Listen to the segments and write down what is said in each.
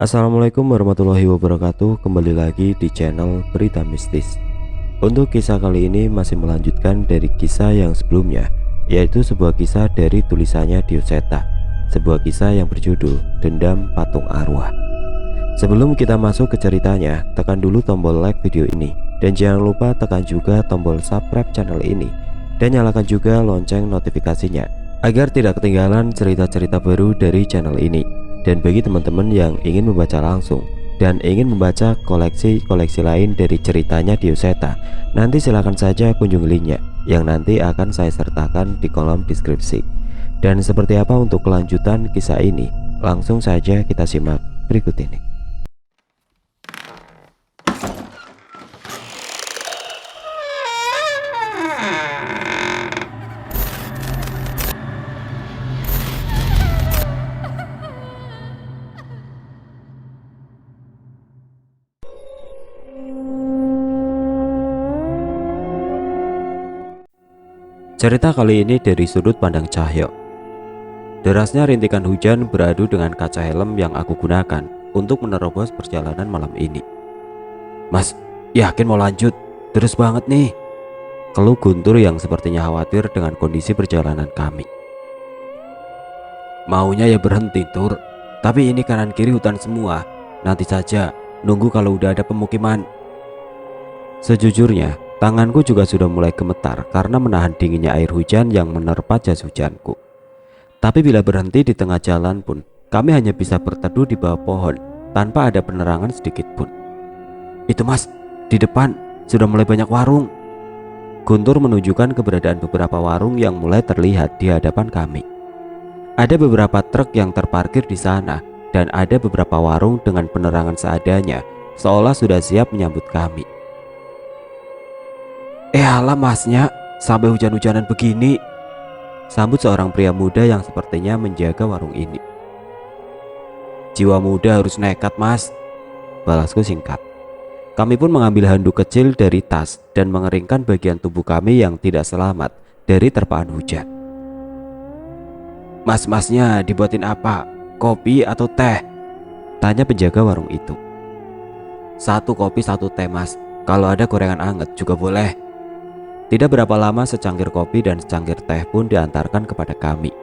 Assalamualaikum warahmatullahi wabarakatuh. Kembali lagi di channel Berita Mistis. Untuk kisah kali ini masih melanjutkan dari kisah yang sebelumnya, yaitu sebuah kisah dari tulisannya Dioseta, sebuah kisah yang berjudul Dendam Patung Arwah. Sebelum kita masuk ke ceritanya, tekan dulu tombol like video ini, dan jangan lupa tekan juga tombol subscribe channel ini, dan nyalakan juga lonceng notifikasinya agar tidak ketinggalan cerita-cerita baru dari channel ini. Dan bagi teman-teman yang ingin membaca langsung dan ingin membaca koleksi-koleksi lain dari ceritanya Dioseta, nanti silakan saja kunjungi linknya yang nanti akan saya sertakan di kolom deskripsi. Dan seperti apa untuk kelanjutan kisah ini? Langsung saja kita simak berikut ini. Cerita kali ini dari sudut pandang Cahyo. Derasnya rintikan hujan beradu dengan kaca helm yang aku gunakan untuk menerobos perjalanan malam ini. "Mas, yakin mau lanjut? Terus banget nih," keluh Guntur yang sepertinya khawatir dengan kondisi perjalanan kami. "Maunya ya berhenti, Tur. Tapi ini kanan kiri hutan semua. Nanti saja, nunggu kalau udah ada pemukiman." Sejujurnya, tanganku juga sudah mulai gemetar karena menahan dinginnya air hujan yang menerpa jas hujanku. Tapi bila berhenti di tengah jalan pun, kami hanya bisa berteduh di bawah pohon tanpa ada penerangan sedikit pun. "Itu Mas, di depan sudah mulai banyak warung." Guntur menunjukkan keberadaan beberapa warung yang mulai terlihat di hadapan kami. Ada beberapa truk yang terparkir di sana dan ada beberapa warung dengan penerangan seadanya, seolah sudah siap menyambut kami. Alah Masnya, sampai hujan-hujanan begini," sambut seorang pria muda yang sepertinya menjaga warung ini. "Jiwa muda harus nekat, Mas," balasku singkat. Kami pun mengambil handuk kecil dari tas dan mengeringkan bagian tubuh kami yang tidak selamat dari terpaan hujan. "Mas-masnya dibuatin apa? Kopi atau teh?" tanya penjaga warung itu. "Satu kopi, satu teh, Mas. Kalau ada gorengan anget juga boleh." Tidak berapa lama secangkir kopi dan secangkir teh pun diantarkan kepada kami.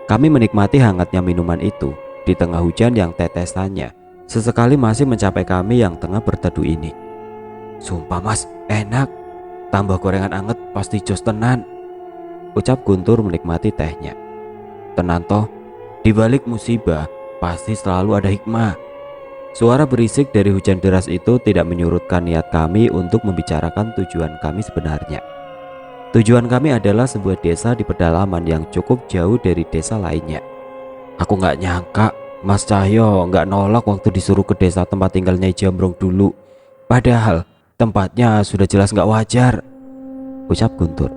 Kami menikmati hangatnya minuman itu di tengah hujan yang tetesannya sesekali masih mencapai kami yang tengah berteduh ini. "Sumpah Mas, enak. Tambah gorengan anget pasti jos tenan," ucap Guntur menikmati tehnya. "Tenan toh, di balik musibah pasti selalu ada hikmah." Suara berisik dari hujan deras itu tidak menyurutkan niat kami untuk membicarakan tujuan kami sebenarnya. Tujuan kami adalah sebuah desa di pedalaman yang cukup jauh dari desa lainnya. Aku nggak nyangka Mas Cahyo nggak nolak waktu disuruh ke desa tempat tinggalnya Jambrong dulu. Padahal tempatnya sudah jelas nggak wajar, ucap Guntur.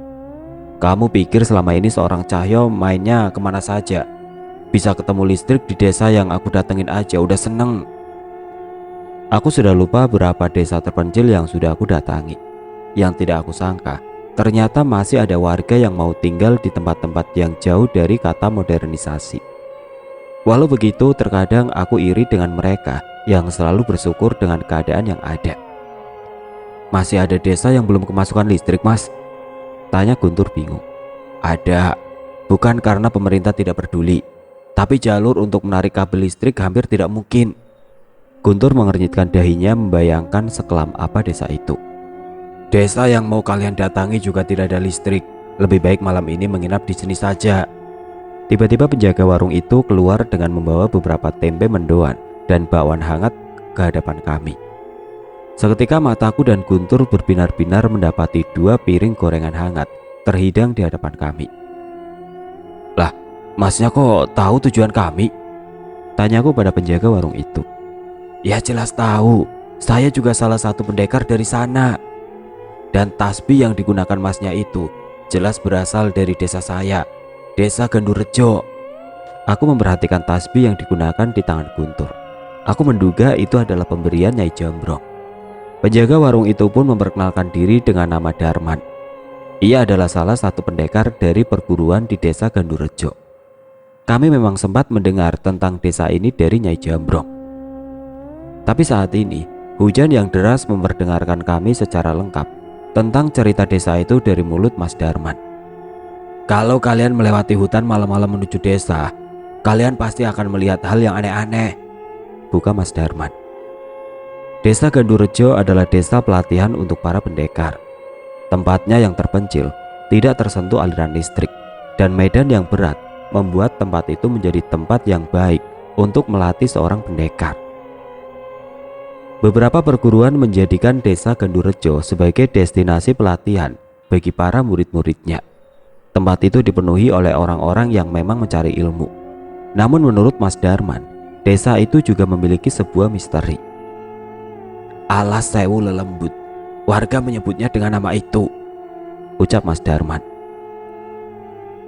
"Kamu pikir selama ini seorang Cahyo mainnya kemana saja? Bisa ketemu listrik di desa yang aku datengin aja udah seneng." Aku sudah lupa berapa desa terpencil yang sudah aku datangi. Yang tidak aku sangka, ternyata masih ada warga yang mau tinggal di tempat-tempat yang jauh dari kata modernisasi. Walau begitu, terkadang aku iri dengan mereka yang selalu bersyukur dengan keadaan yang ada. "Masih ada desa yang belum kemasukan listrik, Mas?" tanya Guntur bingung. "Ada, bukan karena pemerintah tidak peduli, tapi jalur untuk menarik kabel listrik hampir tidak mungkin." Guntur mengernyitkan dahinya membayangkan sekelam apa desa itu. "Desa yang mau kalian datangi juga tidak ada listrik. Lebih baik malam ini menginap di sini saja." Tiba-tiba penjaga warung itu keluar dengan membawa beberapa tempe mendoan dan bakwan hangat ke hadapan kami. Seketika mataku dan Guntur berbinar-binar mendapati 2 piring gorengan hangat terhidang di hadapan kami. "Lah, Masnya kok tahu tujuan kami?" tanyaku pada penjaga warung itu. "Ya jelas tahu, saya juga salah satu pendekar dari sana. Dan tasbih yang digunakan Masnya itu jelas berasal dari desa saya, desa Gandurejo." Aku memperhatikan tasbih yang digunakan di tangan Guntur. Aku menduga itu adalah pemberian Nyai Jambrong. Penjaga warung itu pun memperkenalkan diri dengan nama Darman. Ia adalah salah satu pendekar dari perguruan di desa Gandurejo. Kami memang sempat mendengar tentang desa ini dari Nyai Jambrong. Tapi saat ini, hujan yang deras memperdengarkan kami secara lengkap tentang cerita desa itu dari mulut Mas Darman. Kalau kalian melewati hutan malam-malam menuju desa, kalian pasti akan melihat hal yang aneh-aneh, buka Mas Darman. Desa Gandurejo adalah desa pelatihan untuk para pendekar. Tempatnya yang terpencil, tidak tersentuh aliran listrik, dan medan yang berat membuat tempat itu menjadi tempat yang baik untuk melatih seorang pendekar. Beberapa perguruan menjadikan desa Gandurejo sebagai destinasi pelatihan bagi para murid-muridnya. Tempat itu dipenuhi oleh orang-orang yang memang mencari ilmu. Namun menurut Mas Darman, desa itu juga memiliki sebuah misteri. Alas Sewu Lelembut, warga menyebutnya dengan nama itu, ucap Mas Darman.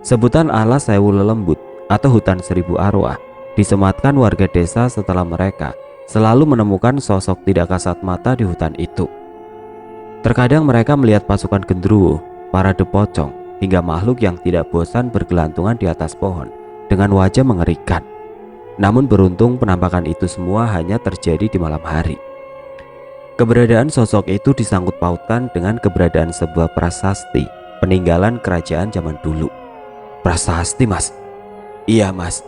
Sebutan Alas Sewu Lelembut atau hutan seribu arwah disematkan warga desa setelah mereka selalu menemukan sosok tidak kasat mata di hutan itu. Terkadang mereka melihat pasukan genderuwo, parade pocong, hingga makhluk yang tidak bosan bergelantungan di atas pohon dengan wajah mengerikan. Namun beruntung penampakan itu semua hanya terjadi di malam hari. Keberadaan sosok itu disangkut pautkan dengan keberadaan sebuah prasasti peninggalan kerajaan zaman dulu. Prasasti, Mas? Iya, Mas.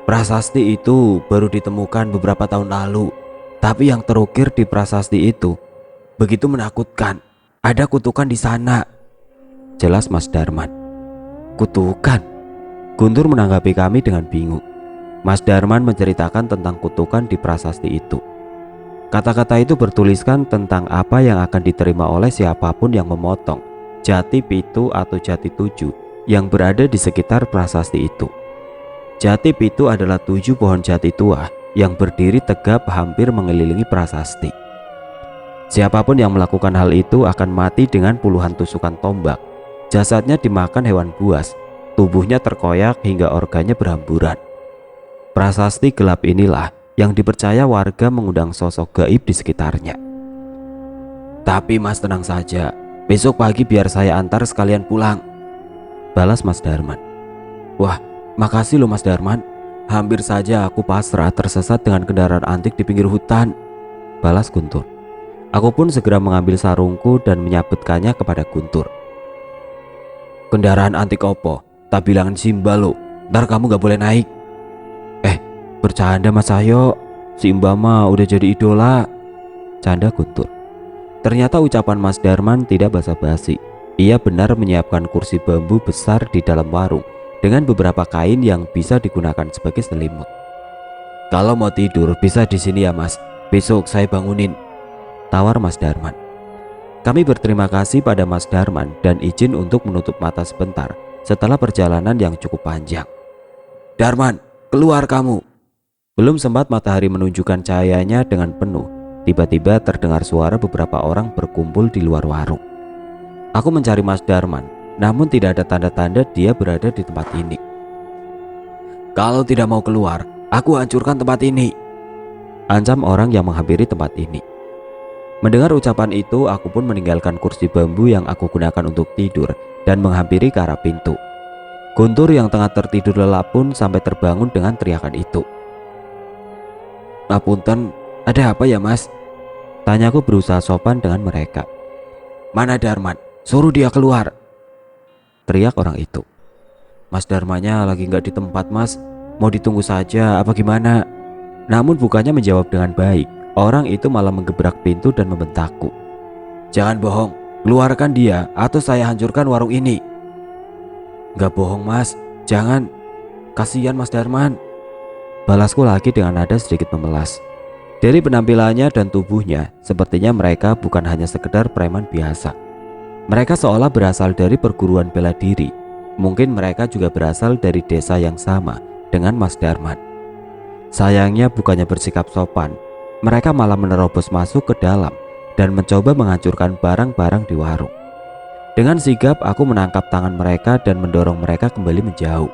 Prasasti itu baru ditemukan beberapa tahun lalu. Tapi yang terukir di prasasti itu begitu menakutkan. Ada kutukan di sana, jelas Mas Darman. Kutukan? Guntur menanggapi kami dengan bingung. Mas Darman menceritakan tentang kutukan di prasasti itu. Kata-kata itu bertuliskan tentang apa yang akan diterima oleh siapapun yang memotong jati pitu atau jati tujuh yang berada di sekitar prasasti itu. Jati pitu adalah 7 pohon jati tua yang berdiri tegap hampir mengelilingi prasasti. Siapapun yang melakukan hal itu akan mati dengan puluhan tusukan tombak. Jasadnya dimakan hewan buas, tubuhnya terkoyak hingga organnya berhamburan. Prasasti gelap inilah yang dipercaya warga mengundang sosok gaib di sekitarnya. Tapi Mas tenang saja, besok pagi biar saya antar sekalian pulang, balas Mas Darman. Wah, makasih loh Mas Darman. Hampir saja aku pasrah tersesat dengan kendaraan antik di pinggir hutan, balas Guntur. Aku pun segera mengambil sarungku dan menyabetkannya kepada Guntur. Kendaraan antik opo? Tak bilangin Simba lo, ntar kamu gak boleh naik. Bercanda Mas Cahyo, si Mbak mah udah jadi idola, canda Guntur. Ternyata ucapan Mas Darman tidak basa-basi. Ia benar menyiapkan kursi bambu besar di dalam warung dengan beberapa kain yang bisa digunakan sebagai selimut. Kalau mau tidur bisa di sini ya Mas, besok saya bangunin, tawar Mas Darman. Kami berterima kasih pada Mas Darman dan izin untuk menutup mata sebentar setelah perjalanan yang cukup panjang. Darman, keluar kamu. Belum sempat matahari menunjukkan cahayanya dengan penuh, tiba-tiba terdengar suara beberapa orang berkumpul di luar warung. Aku mencari Mas Darman, namun tidak ada tanda-tanda dia berada di tempat ini. Kalau tidak mau keluar, aku hancurkan tempat ini, ancam orang yang menghampiri tempat ini. Mendengar ucapan itu, aku pun meninggalkan kursi bambu yang aku gunakan untuk tidur dan menghampiri ke arah pintu. Guntur yang tengah tertidur lelap pun sampai terbangun dengan teriakan itu. Punten, ada apa ya Mas? Tanyaku berusaha sopan dengan mereka. Mana Darman? Suruh dia keluar, teriak orang itu. Mas Darmanya lagi nggak di tempat Mas, mau ditunggu saja apa gimana? Namun bukannya menjawab dengan baik, orang itu malah menggebrak pintu dan membentakku. Jangan bohong, keluarkan dia atau saya hancurkan warung ini. Nggak bohong Mas, jangan, kasihan Mas Darman, balasku lagi dengan nada sedikit memelas. Dari penampilannya dan tubuhnya, sepertinya mereka bukan hanya sekedar preman biasa. Mereka seolah berasal dari perguruan bela diri. Mungkin mereka juga berasal dari desa yang sama dengan Mas Darman. Sayangnya bukannya bersikap sopan, mereka malah menerobos masuk ke dalam dan mencoba menghancurkan barang-barang di warung. Dengan sigap aku menangkap tangan mereka dan mendorong mereka kembali menjauh.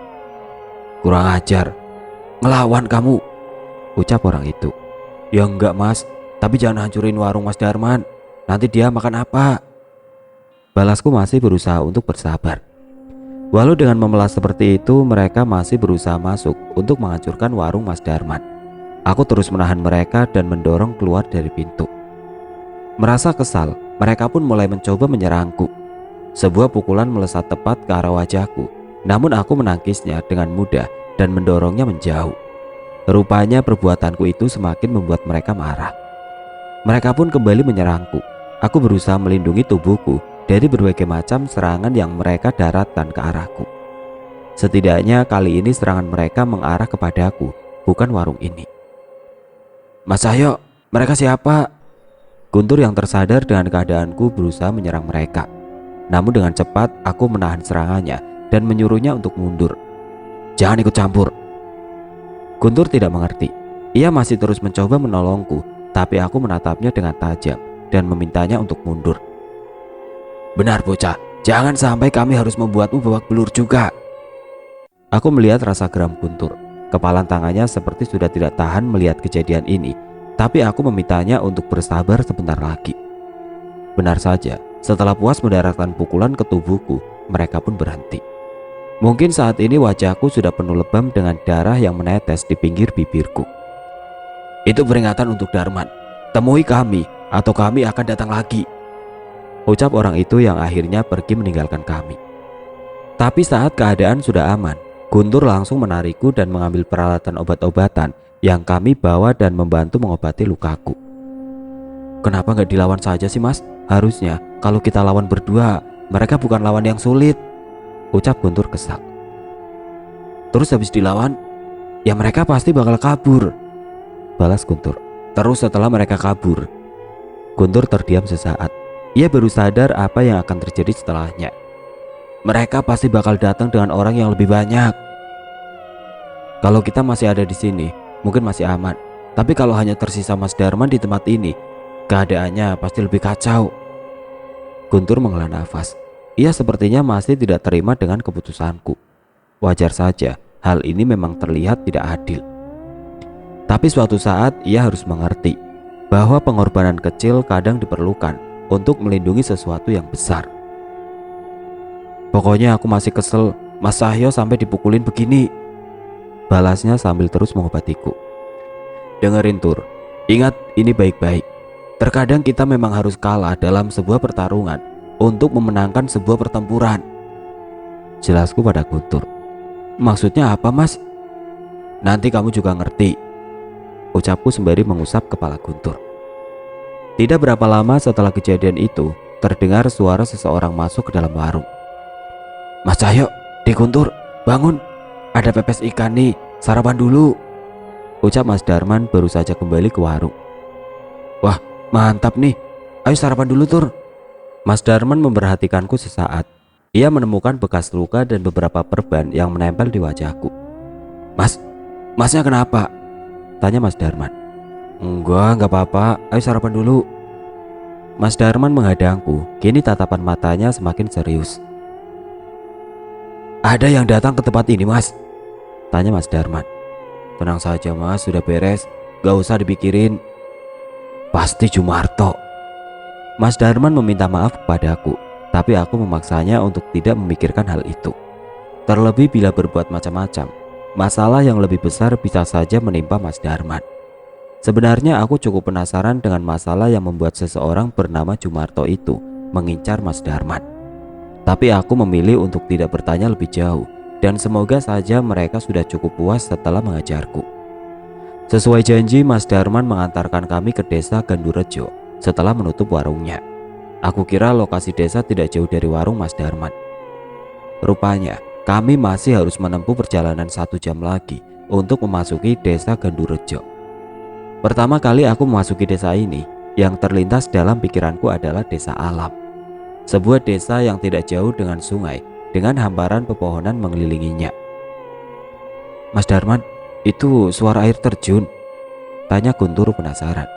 Kurang ajar, ngelawan kamu, ucap orang itu. Ya enggak Mas, tapi jangan hancurin warung Mas Darman, nanti dia makan apa? Balasku masih berusaha untuk bersabar. Walau dengan memelas seperti itu, mereka masih berusaha masuk untuk menghancurkan warung Mas Darman. Aku terus menahan mereka dan mendorong keluar dari pintu. Merasa kesal, mereka pun mulai mencoba menyerangku. Sebuah pukulan melesat tepat ke arah wajahku, namun aku menangkisnya dengan mudah dan mendorongnya menjauh. Rupanya perbuatanku itu semakin membuat mereka marah. Mereka pun kembali menyerangku. Aku berusaha melindungi tubuhku dari berbagai macam serangan yang mereka daratkan ke arahku. Setidaknya kali ini serangan mereka mengarah kepadaku, bukan warung ini. "Mas Cahyo, mereka siapa?" Guntur yang tersadar dengan keadaanku berusaha menyerang mereka. Namun dengan cepat aku menahan serangannya dan menyuruhnya untuk mundur. "Jangan ikut campur." Guntur tidak mengerti. Ia masih terus mencoba menolongku, tapi aku menatapnya dengan tajam dan memintanya untuk mundur. "Benar bocah, jangan sampai kami harus membuatmu babak belur juga." Aku melihat rasa geram Guntur. Kepalan tangannya seperti sudah tidak tahan melihat kejadian ini, tapi aku memintanya untuk bersabar sebentar lagi. Benar saja, setelah puas mendaratkan pukulan ke tubuhku, mereka pun berhenti. Mungkin saat ini wajahku sudah penuh lebam dengan darah yang menetes di pinggir bibirku. "Itu peringatan untuk Darman. Temui kami atau kami akan datang lagi," ucap orang itu yang akhirnya pergi meninggalkan kami. Tapi saat keadaan sudah aman, Guntur langsung menarikku dan mengambil peralatan obat-obatan yang kami bawa dan membantu mengobati lukaku. "Kenapa nggak dilawan saja sih mas? Harusnya kalau kita lawan berdua, mereka bukan lawan yang sulit," ucap Guntur kesal. "Terus habis dilawan, ya mereka pasti bakal kabur," balas Guntur. "Terus setelah mereka kabur." Guntur terdiam sesaat. Ia baru sadar apa yang akan terjadi setelahnya. "Mereka pasti bakal datang dengan orang yang lebih banyak. Kalau kita masih ada di sini, mungkin masih aman. Tapi kalau hanya tersisa Mas Darman di tempat ini, keadaannya pasti lebih kacau." Guntur menghela nafas. Ia sepertinya masih tidak terima dengan keputusanku. Wajar saja, hal ini memang terlihat tidak adil. Tapi suatu saat ia harus mengerti bahwa pengorbanan kecil kadang diperlukan untuk melindungi sesuatu yang besar. "Pokoknya aku masih kesel Mas Cahyo sampai dipukulin begini," balasnya sambil terus mengobatiku. "Dengerin Tur, ingat ini baik-baik. Terkadang kita memang harus kalah dalam sebuah pertarungan untuk memenangkan sebuah pertempuran," jelasku pada Guntur. "Maksudnya apa mas?" "Nanti kamu juga ngerti," ucapku sembari mengusap kepala Guntur. Tidak berapa lama setelah kejadian itu, terdengar suara seseorang masuk ke dalam warung. "Mas Cahyo, di Guntur, bangun. Ada pepes ikan nih, sarapan dulu," ucap Mas Darman baru saja kembali ke warung. "Wah, mantap nih. Ayo sarapan dulu Tur." Mas Darman memperhatikanku sesaat. Ia menemukan bekas luka dan beberapa perban yang menempel di wajahku. Masnya kenapa?" tanya Mas Darman. Enggak apa-apa, ayo sarapan dulu." Mas Darman menghadangku. Kini tatapan matanya semakin serius. "Ada yang datang ke tempat ini mas?" tanya Mas Darman. "Tenang saja mas, sudah beres, gak usah dipikirin. Pasti Jumarto." Mas Darman meminta maaf kepadaku, tapi aku memaksanya untuk tidak memikirkan hal itu. Terlebih bila berbuat macam-macam, masalah yang lebih besar bisa saja menimpa Mas Darman. Sebenarnya aku cukup penasaran dengan masalah yang membuat seseorang bernama Jumarto itu mengincar Mas Darman. Tapi aku memilih untuk tidak bertanya lebih jauh, dan semoga saja mereka sudah cukup puas setelah mengajarku. Sesuai janji, Mas Darman mengantarkan kami ke desa Gandurejo setelah menutup warungnya. Aku kira lokasi desa tidak jauh dari warung Mas Darman. Rupanya kami masih harus menempuh perjalanan 1 jam lagi untuk memasuki desa Gandurejo. Pertama kali aku memasuki desa ini, yang terlintas dalam pikiranku adalah desa alam. Sebuah desa yang tidak jauh dengan sungai, dengan hamparan pepohonan mengelilinginya. "Mas Darman, itu suara air terjun?" tanya Guntur penasaran.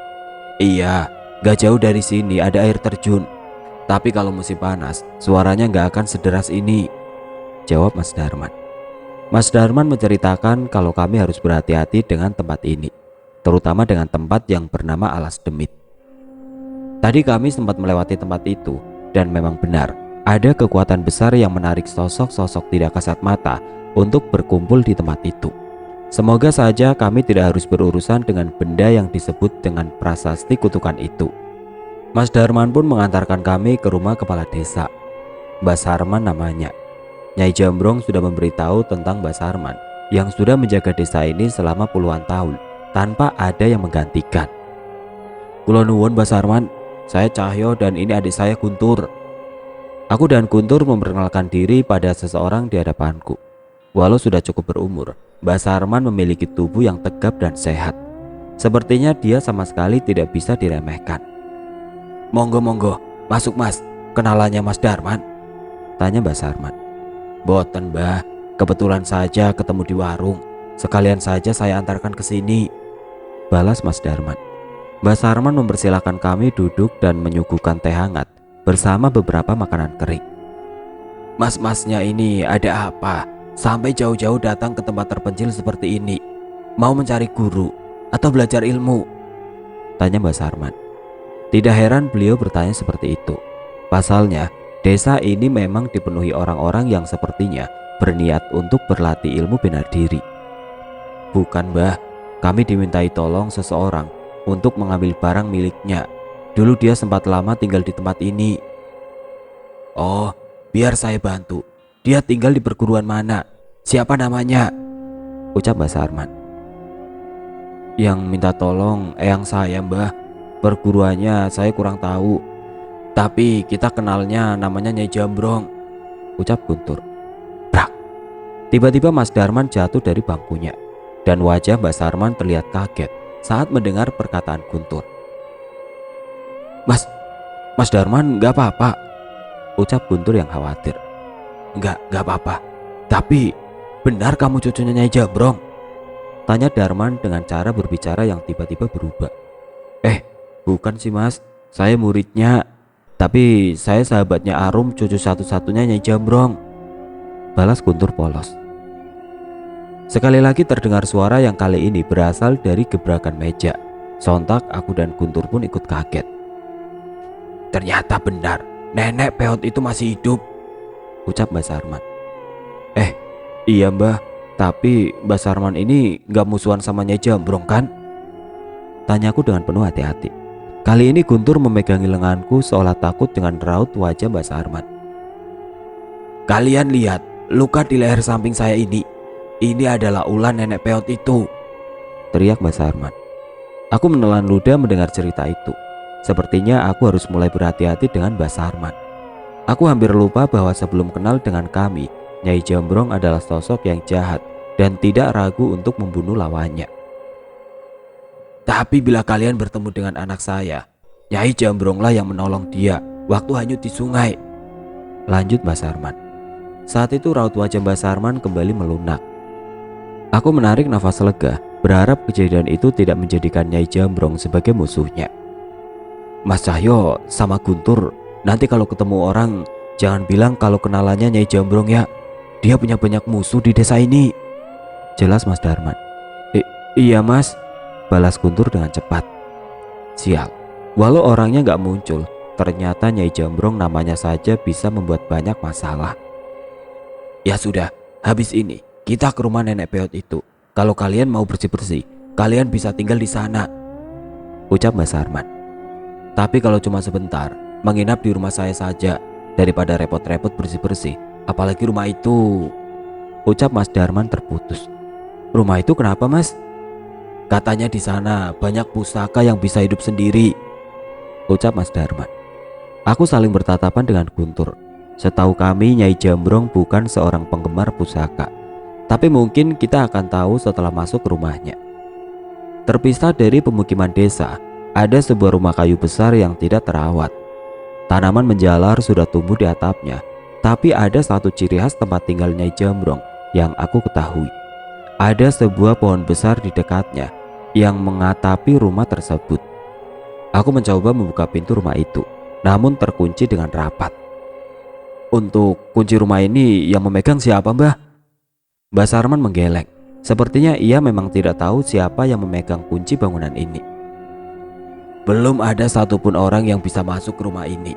"Iya, gak jauh dari sini ada air terjun. Tapi kalau musim panas, suaranya gak akan sederas ini," jawab Mas Darman. Mas Darman menceritakan kalau kami harus berhati-hati dengan tempat ini, terutama dengan tempat yang bernama Alas Demit. Tadi kami sempat melewati tempat itu, dan memang benar ada kekuatan besar yang menarik sosok-sosok tidak kasat mata untuk berkumpul di tempat itu. Semoga saja kami tidak harus berurusan dengan benda yang disebut dengan prasasti kutukan itu. Mas Darman pun mengantarkan kami ke rumah kepala desa. Mbak Sarman namanya. Nyai Jambrong sudah memberitahu tentang Mbak Sarman yang sudah menjaga desa ini selama puluhan tahun tanpa ada yang menggantikan. Kula nuwun Mbak Sarman, saya Cahyo dan ini adik saya Guntur. Aku dan Guntur memperkenalkan diri pada seseorang di hadapanku. Walau sudah cukup berumur, Mbak Sarman memiliki tubuh yang tegap dan sehat. Sepertinya dia sama sekali tidak bisa diremehkan. Monggo, masuk mas, kenalannya Mas Darman, tanya Mbak Sarman. Boten mbah, kebetulan saja ketemu di warung, sekalian saja saya antarkan ke sini, balas Mas Darman. Mbak Sarman mempersilahkan kami duduk dan menyuguhkan teh hangat bersama beberapa makanan kering. Mas-masnya ini ada apa? Sampai jauh-jauh datang ke tempat terpencil seperti ini. Mau mencari guru atau belajar ilmu? Tanya Mbak Sarman. Tidak heran beliau bertanya seperti itu. Pasalnya, desa ini memang dipenuhi orang-orang yang sepertinya berniat untuk berlatih ilmu bela diri. Bukan mbah, kami dimintai tolong seseorang untuk mengambil barang miliknya. Dulu dia sempat lama tinggal di tempat ini. Oh, biar saya bantu. Dia tinggal di perguruan mana? Siapa namanya? Ucap Mbak Sarman. Yang minta tolong eyang saya mbah. Perguruannya saya kurang tahu, tapi kita kenalnya namanya Nyai Jambrong, ucap Guntur. Brak. Tiba-tiba Mas Darman jatuh dari bangkunya dan wajah Mbak Sarman terlihat kaget saat mendengar perkataan Guntur. Mas Darman gak apa-apa, ucap Guntur yang khawatir. Gak apa-apa, tapi benar kamu cucunya Nyai Jambrong? Tanya Darman dengan cara berbicara yang tiba-tiba berubah. Bukan sih mas, saya muridnya, tapi saya sahabatnya Arum, cucu satu-satunya Nyai Jambrong, balas Guntur polos. Sekali lagi terdengar suara yang kali ini berasal dari gebrakan meja. Sontak aku dan Guntur pun ikut kaget. Ternyata benar, nenek peot itu masih hidup, ucap Mbak Sarman. Iya mbah, tapi Mbak Sarman ini gak musuhan sama Nyai Jambrong kan? Tanyaku dengan penuh hati-hati. Kali ini Guntur memegangi lenganku seolah takut dengan raut wajah Mbak Sarman. Kalian lihat luka di leher samping saya ini. Ini adalah ulah nenek peot itu, teriak Mbak Sarman. Aku menelan ludah mendengar cerita itu. Sepertinya aku harus mulai berhati-hati dengan Mbak Sarman. Aku hampir lupa bahwa sebelum kenal dengan kami, Nyai Jambrong adalah sosok yang jahat dan tidak ragu untuk membunuh lawannya. Tapi bila kalian bertemu dengan anak saya, Nyai Jambronglah yang menolong dia waktu hanyut di sungai, lanjut Mbak Sarman. Saat itu raut wajah Mbak Sarman kembali melunak. Aku menarik nafas lega, berharap kejadian itu tidak menjadikan Nyai Jambrong sebagai musuhnya. Mas Cahyo sama Guntur, nanti kalau ketemu orang jangan bilang kalau kenalannya Nyai Jambrong ya. Dia punya banyak musuh di desa ini, jelas Mas Darman. Iya mas, balas Guntur dengan cepat. Sial, walau orangnya gak muncul, ternyata Nyai Jambrong namanya saja bisa membuat banyak masalah. Ya sudah, habis ini kita ke rumah nenek peot itu. Kalau kalian mau bersih-bersih, kalian bisa tinggal di sana, ucap Mbak Sarman. Tapi kalau cuma sebentar, menginap di rumah saya saja daripada repot-repot bersih-bersih, apalagi rumah itu, ucap Mas Darman terputus. Rumah itu kenapa mas? Katanya di sana banyak pusaka yang bisa hidup sendiri, ucap Mas Darman. Aku saling bertatapan dengan Guntur. Setahu kami Nyai Jambrong bukan seorang penggemar pusaka, tapi mungkin kita akan tahu setelah masuk ke rumahnya. Terpisah dari pemukiman desa, ada sebuah rumah kayu besar yang tidak terawat. Tanaman menjalar sudah tumbuh di atapnya, tapi ada satu ciri khas tempat tinggal Nyai Jambrong yang aku ketahui. Ada sebuah pohon besar di dekatnya yang mengatapi rumah tersebut. Aku mencoba membuka pintu rumah itu, namun terkunci dengan rapat. Untuk kunci rumah ini yang memegang siapa mbah? Mbak Sarman menggeleng. Sepertinya ia memang tidak tahu siapa yang memegang kunci bangunan ini. Belum ada satupun orang yang bisa masuk ke rumah ini.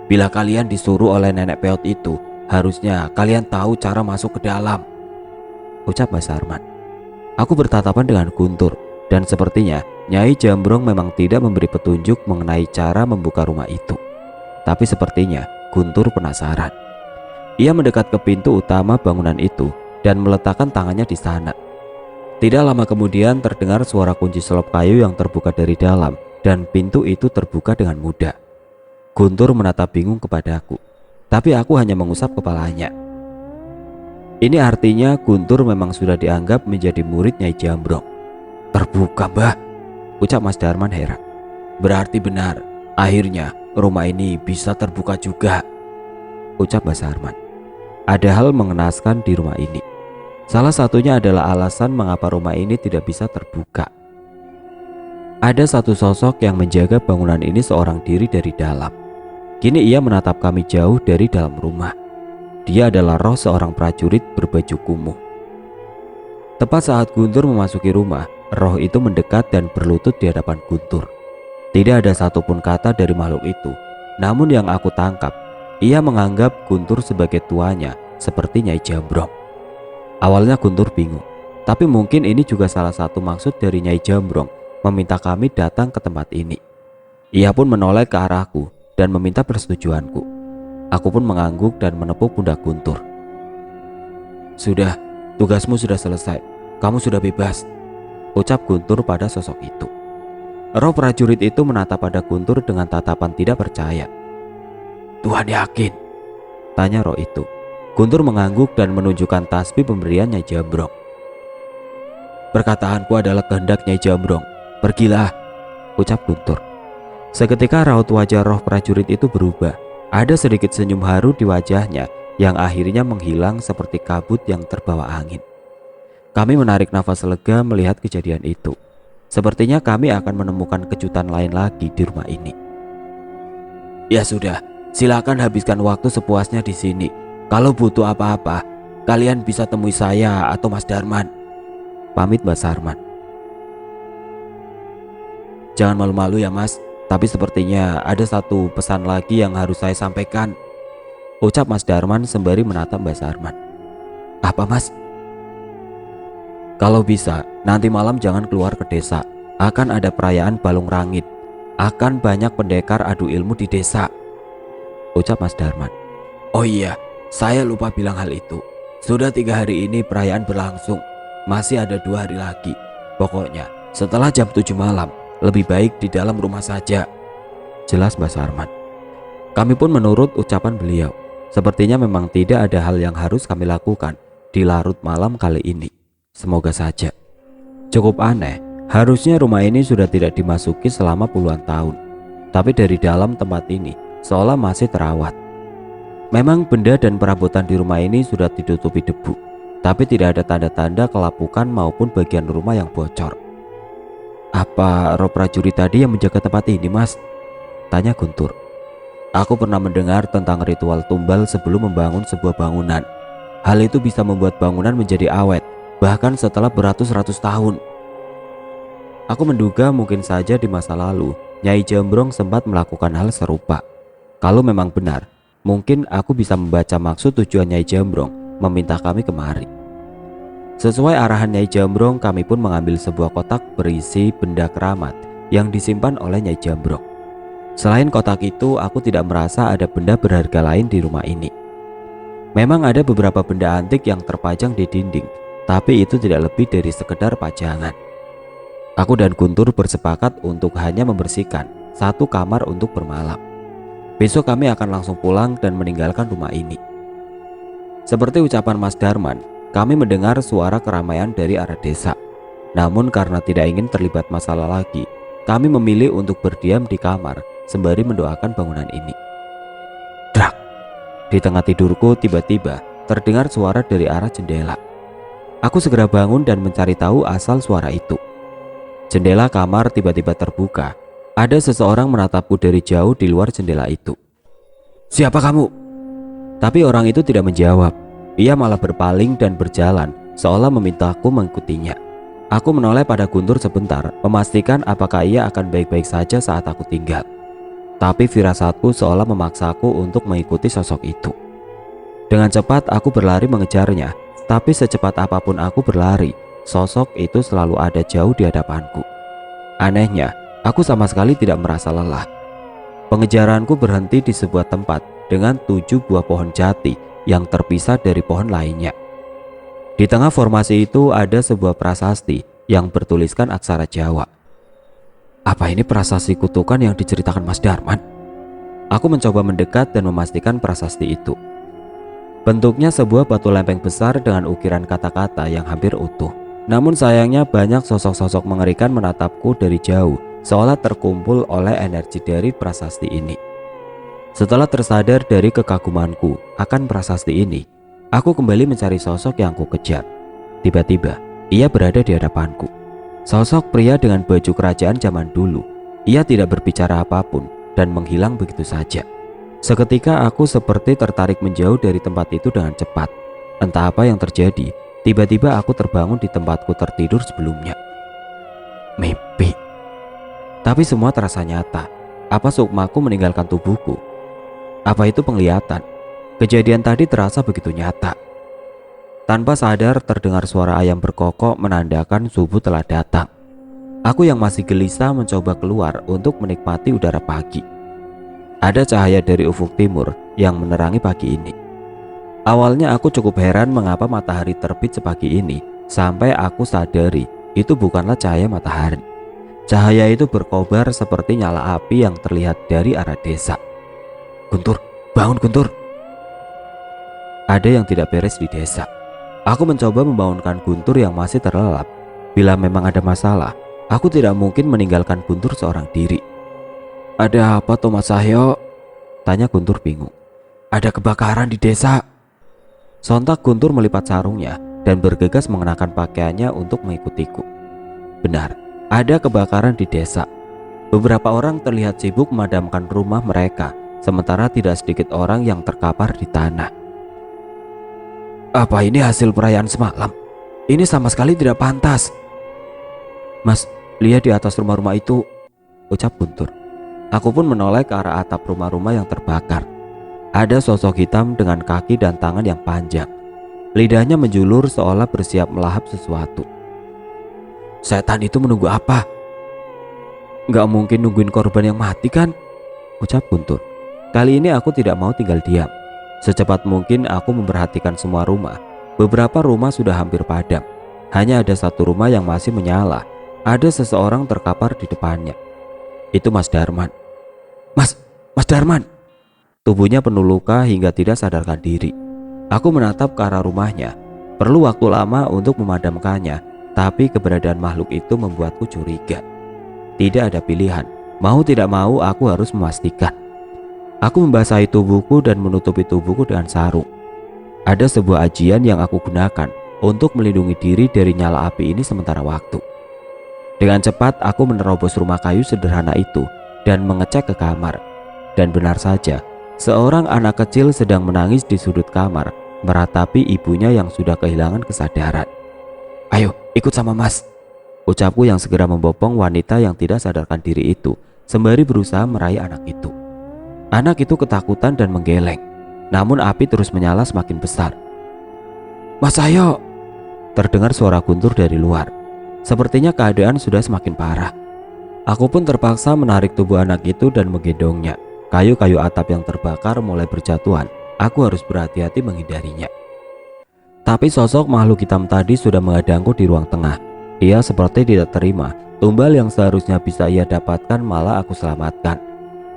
Bila kalian disuruh oleh nenek peot itu, harusnya kalian tahu cara masuk ke dalam, ucap Mbak Sarman. Aku bertatapan dengan Guntur, dan sepertinya Nyai Jambrong memang tidak memberi petunjuk mengenai cara membuka rumah itu. Tapi sepertinya Guntur penasaran. Ia mendekat ke pintu utama bangunan itu dan meletakkan tangannya di sana. Tidak lama kemudian terdengar suara kunci selop kayu yang terbuka dari dalam, dan pintu itu terbuka dengan mudah. Guntur menatap bingung kepadaku, tapi aku hanya mengusap kepalanya. Ini artinya Guntur memang sudah dianggap menjadi murid Nyai Jambrong. Terbuka, Mbah, ucap Mas Darman heran. Berarti benar, akhirnya rumah ini bisa terbuka juga, ucap Mas Darman. Ada hal mengenaskan di rumah ini. Salah satunya adalah alasan mengapa rumah ini tidak bisa terbuka. Ada satu sosok yang menjaga bangunan ini seorang diri dari dalam. Kini ia menatap kami jauh dari dalam rumah. Dia adalah roh seorang prajurit berbaju kumuh. Tepat saat Guntur memasuki rumah, roh itu mendekat dan berlutut di hadapan Guntur. Tidak ada satupun kata dari makhluk itu. Namun yang aku tangkap, ia menganggap Guntur sebagai tuanya, seperti Nyai Jambrong. Awalnya Guntur bingung, tapi mungkin ini juga salah satu maksud dari Nyai Jambrong meminta kami datang ke tempat ini. Ia pun menoleh ke arahku dan meminta persetujuanku. Aku pun mengangguk dan menepuk pundak Guntur. Sudah, tugasmu sudah selesai. Kamu sudah bebas, ucap Guntur pada sosok itu. Roh prajurit itu menatap pada Guntur dengan tatapan tidak percaya. Tuhan yakin? Tanya roh itu. Guntur mengangguk dan menunjukkan tasbih pemberian Nyai Jambrong. Perkataanku adalah kehendak Nyai Jambrong. Pergilah, ucap Guntur. Seketika raut wajah roh prajurit itu berubah. Ada sedikit senyum haru di wajahnya yang akhirnya menghilang seperti kabut yang terbawa angin. Kami menarik nafas lega melihat kejadian itu. Sepertinya kami akan menemukan kejutan lain lagi di rumah ini. Ya sudah, silakan habiskan waktu sepuasnya di sini. Kalau butuh apa-apa, kalian bisa temui saya atau Mas Darman, pamit Mas Sarman. Jangan malu-malu ya Mas, tapi sepertinya ada satu pesan lagi yang harus saya sampaikan, ucap Mas Darman sembari menatap Mbak Sarman. Apa Mas? Kalau bisa, nanti malam jangan keluar ke desa. Akan ada perayaan Balung Rangit. Akan banyak pendekar adu ilmu di desa, ucap Mas Darman. Oh iya, saya lupa bilang hal itu. Sudah 3 hari ini perayaan berlangsung. Masih ada 2 hari lagi. Pokoknya setelah jam 7 malam, lebih baik di dalam rumah saja, jelas Mbak Sarman. Kami pun menurut ucapan beliau. Sepertinya memang tidak ada hal yang harus kami lakukan di larut malam kali ini. Semoga saja. Cukup aneh, harusnya rumah ini sudah tidak dimasuki selama puluhan tahun. Tapi dari dalam tempat ini seolah masih terawat. Memang benda dan perabotan di rumah ini sudah ditutupi debu, tapi tidak ada tanda-tanda kelapukan maupun bagian rumah yang bocor. Apa roh prajurit tadi yang menjaga tempat ini, Mas? Tanya Guntur. Aku pernah mendengar tentang ritual tumbal sebelum membangun sebuah bangunan. Hal itu bisa membuat bangunan menjadi awet, bahkan setelah beratus-ratus tahun. Aku menduga mungkin saja di masa lalu Nyai Jambrong sempat melakukan hal serupa. Kalau memang benar, mungkin aku bisa membaca maksud tujuan Nyai Jambrong meminta kami kemari. Sesuai arahan Nyai Jambrong, kami pun mengambil sebuah kotak berisi benda keramat yang disimpan oleh Nyai Jambrong. Selain kotak itu, aku tidak merasa ada benda berharga lain di rumah ini. Memang ada beberapa benda antik yang terpajang di dinding, tapi itu tidak lebih dari sekedar pajangan. Aku dan Guntur bersepakat untuk hanya membersihkan satu kamar untuk bermalam. Besok kami akan langsung pulang dan meninggalkan rumah ini. Seperti ucapan Mas Darman, kami mendengar suara keramaian dari arah desa. Namun karena tidak ingin terlibat masalah lagi, kami memilih untuk berdiam di kamar sembari mendoakan bangunan ini. Drak! Di tengah tidurku tiba-tiba terdengar suara dari arah jendela. Aku segera bangun dan mencari tahu asal suara itu. Jendela kamar tiba-tiba terbuka. Ada seseorang menatapku dari jauh di luar jendela itu. Siapa kamu? Tapi orang itu tidak menjawab. Ia malah berpaling dan berjalan seolah memintaku mengikutinya. Aku menoleh pada Guntur sebentar, memastikan apakah ia akan baik-baik saja saat aku tinggal. Tapi firasatku seolah memaksaku untuk mengikuti sosok itu. Dengan cepat aku berlari mengejarnya. Tapi secepat apapun aku berlari, sosok itu selalu ada jauh di hadapanku. Anehnya, aku sama sekali tidak merasa lelah. Pengejaranku berhenti di sebuah tempat dengan 7 buah pohon jati yang terpisah dari pohon lainnya. Di tengah formasi itu ada sebuah prasasti yang bertuliskan aksara Jawa. Apa ini prasasti kutukan yang diceritakan Mas Darman? Aku mencoba mendekat dan memastikan prasasti itu. Bentuknya sebuah batu lempeng besar dengan ukiran kata-kata yang hampir utuh. Namun sayangnya banyak sosok-sosok mengerikan menatapku dari jauh, seolah terkumpul oleh energi dari prasasti ini. Setelah tersadar dari kekagumanku akan prasasti ini, aku kembali mencari sosok yang ku kejar. Tiba-tiba, ia berada di hadapanku. Sosok pria dengan baju kerajaan zaman dulu. Ia tidak berbicara apapun dan menghilang begitu saja. Seketika aku seperti tertarik menjauh dari tempat itu dengan cepat. Entah apa yang terjadi, tiba-tiba aku terbangun di tempatku tertidur sebelumnya. Mimpi. Tapi semua terasa nyata. Apa sukmaku meninggalkan tubuhku? Apa itu penglihatan? Kejadian tadi terasa begitu nyata. Tanpa sadar terdengar suara ayam berkokok menandakan subuh telah datang. Aku yang masih gelisah mencoba keluar untuk menikmati udara pagi. Ada cahaya dari ufuk timur yang menerangi pagi ini. Awalnya aku cukup heran mengapa matahari terbit sepagi ini, sampai aku sadari itu bukanlah cahaya matahari. Cahaya itu berkobar seperti nyala api yang terlihat dari arah desa. Guntur, bangun Guntur. Ada yang tidak beres di desa. Aku mencoba membangunkan Guntur yang masih terlelap. Bila memang ada masalah, aku tidak mungkin meninggalkan Guntur seorang diri. Ada apa toh Mas Sahyo? Tanya Guntur bingung. Ada kebakaran di desa. Sontak Guntur melipat sarungnya dan bergegas mengenakan pakaiannya untuk mengikutiku. Benar, ada kebakaran di desa. Beberapa orang terlihat sibuk memadamkan rumah mereka, sementara tidak sedikit orang yang terkapar di tanah. Apa ini hasil perayaan semalam? Ini sama sekali tidak pantas. Mas, lihat di atas rumah-rumah itu, ucap Guntur. Aku pun menoleh ke arah atap rumah-rumah yang terbakar. Ada sosok hitam dengan kaki dan tangan yang panjang. Lidahnya menjulur seolah bersiap melahap sesuatu. Setan itu menunggu apa? Gak mungkin nungguin korban yang mati kan? Ucap Guntur. Kali ini aku tidak mau tinggal diam. Secepat mungkin aku memperhatikan semua rumah. Beberapa rumah sudah hampir padam. Hanya ada satu rumah yang masih menyala. Ada seseorang terkapar di depannya. Itu Mas Darman. Mas Darman. Tubuhnya penuh luka hingga tidak sadarkan diri. Aku menatap ke arah rumahnya. Perlu waktu lama untuk memadamkannya, tapi keberadaan makhluk itu membuatku curiga. Tidak ada pilihan. Mau tidak mau aku harus memastikan. Aku membasahi tubuhku dan menutupi tubuhku dengan sarung. Ada sebuah ajian yang aku gunakan untuk melindungi diri dari nyala api ini sementara waktu. Dengan cepat aku menerobos rumah kayu sederhana itu dan mengecek ke kamar. Dan benar saja, seorang anak kecil sedang menangis di sudut kamar, meratapi ibunya yang sudah kehilangan kesadaran. Ayo, ikut sama Mas, ucapku yang segera membopong wanita yang tidak sadarkan diri itu, sembari berusaha meraih anak itu. Anak itu ketakutan dan menggeleng, namun api terus menyala semakin besar. Mas ayo, terdengar suara Guntur dari luar. Sepertinya keadaan sudah semakin parah. Aku pun terpaksa menarik tubuh anak itu dan menggendongnya. Kayu-kayu atap yang terbakar mulai berjatuhan. Aku harus berhati-hati menghindarinya. Tapi sosok makhluk hitam tadi sudah menghadangku di ruang tengah. Ia seperti tidak terima. Tumbal yang seharusnya bisa ia dapatkan malah aku selamatkan.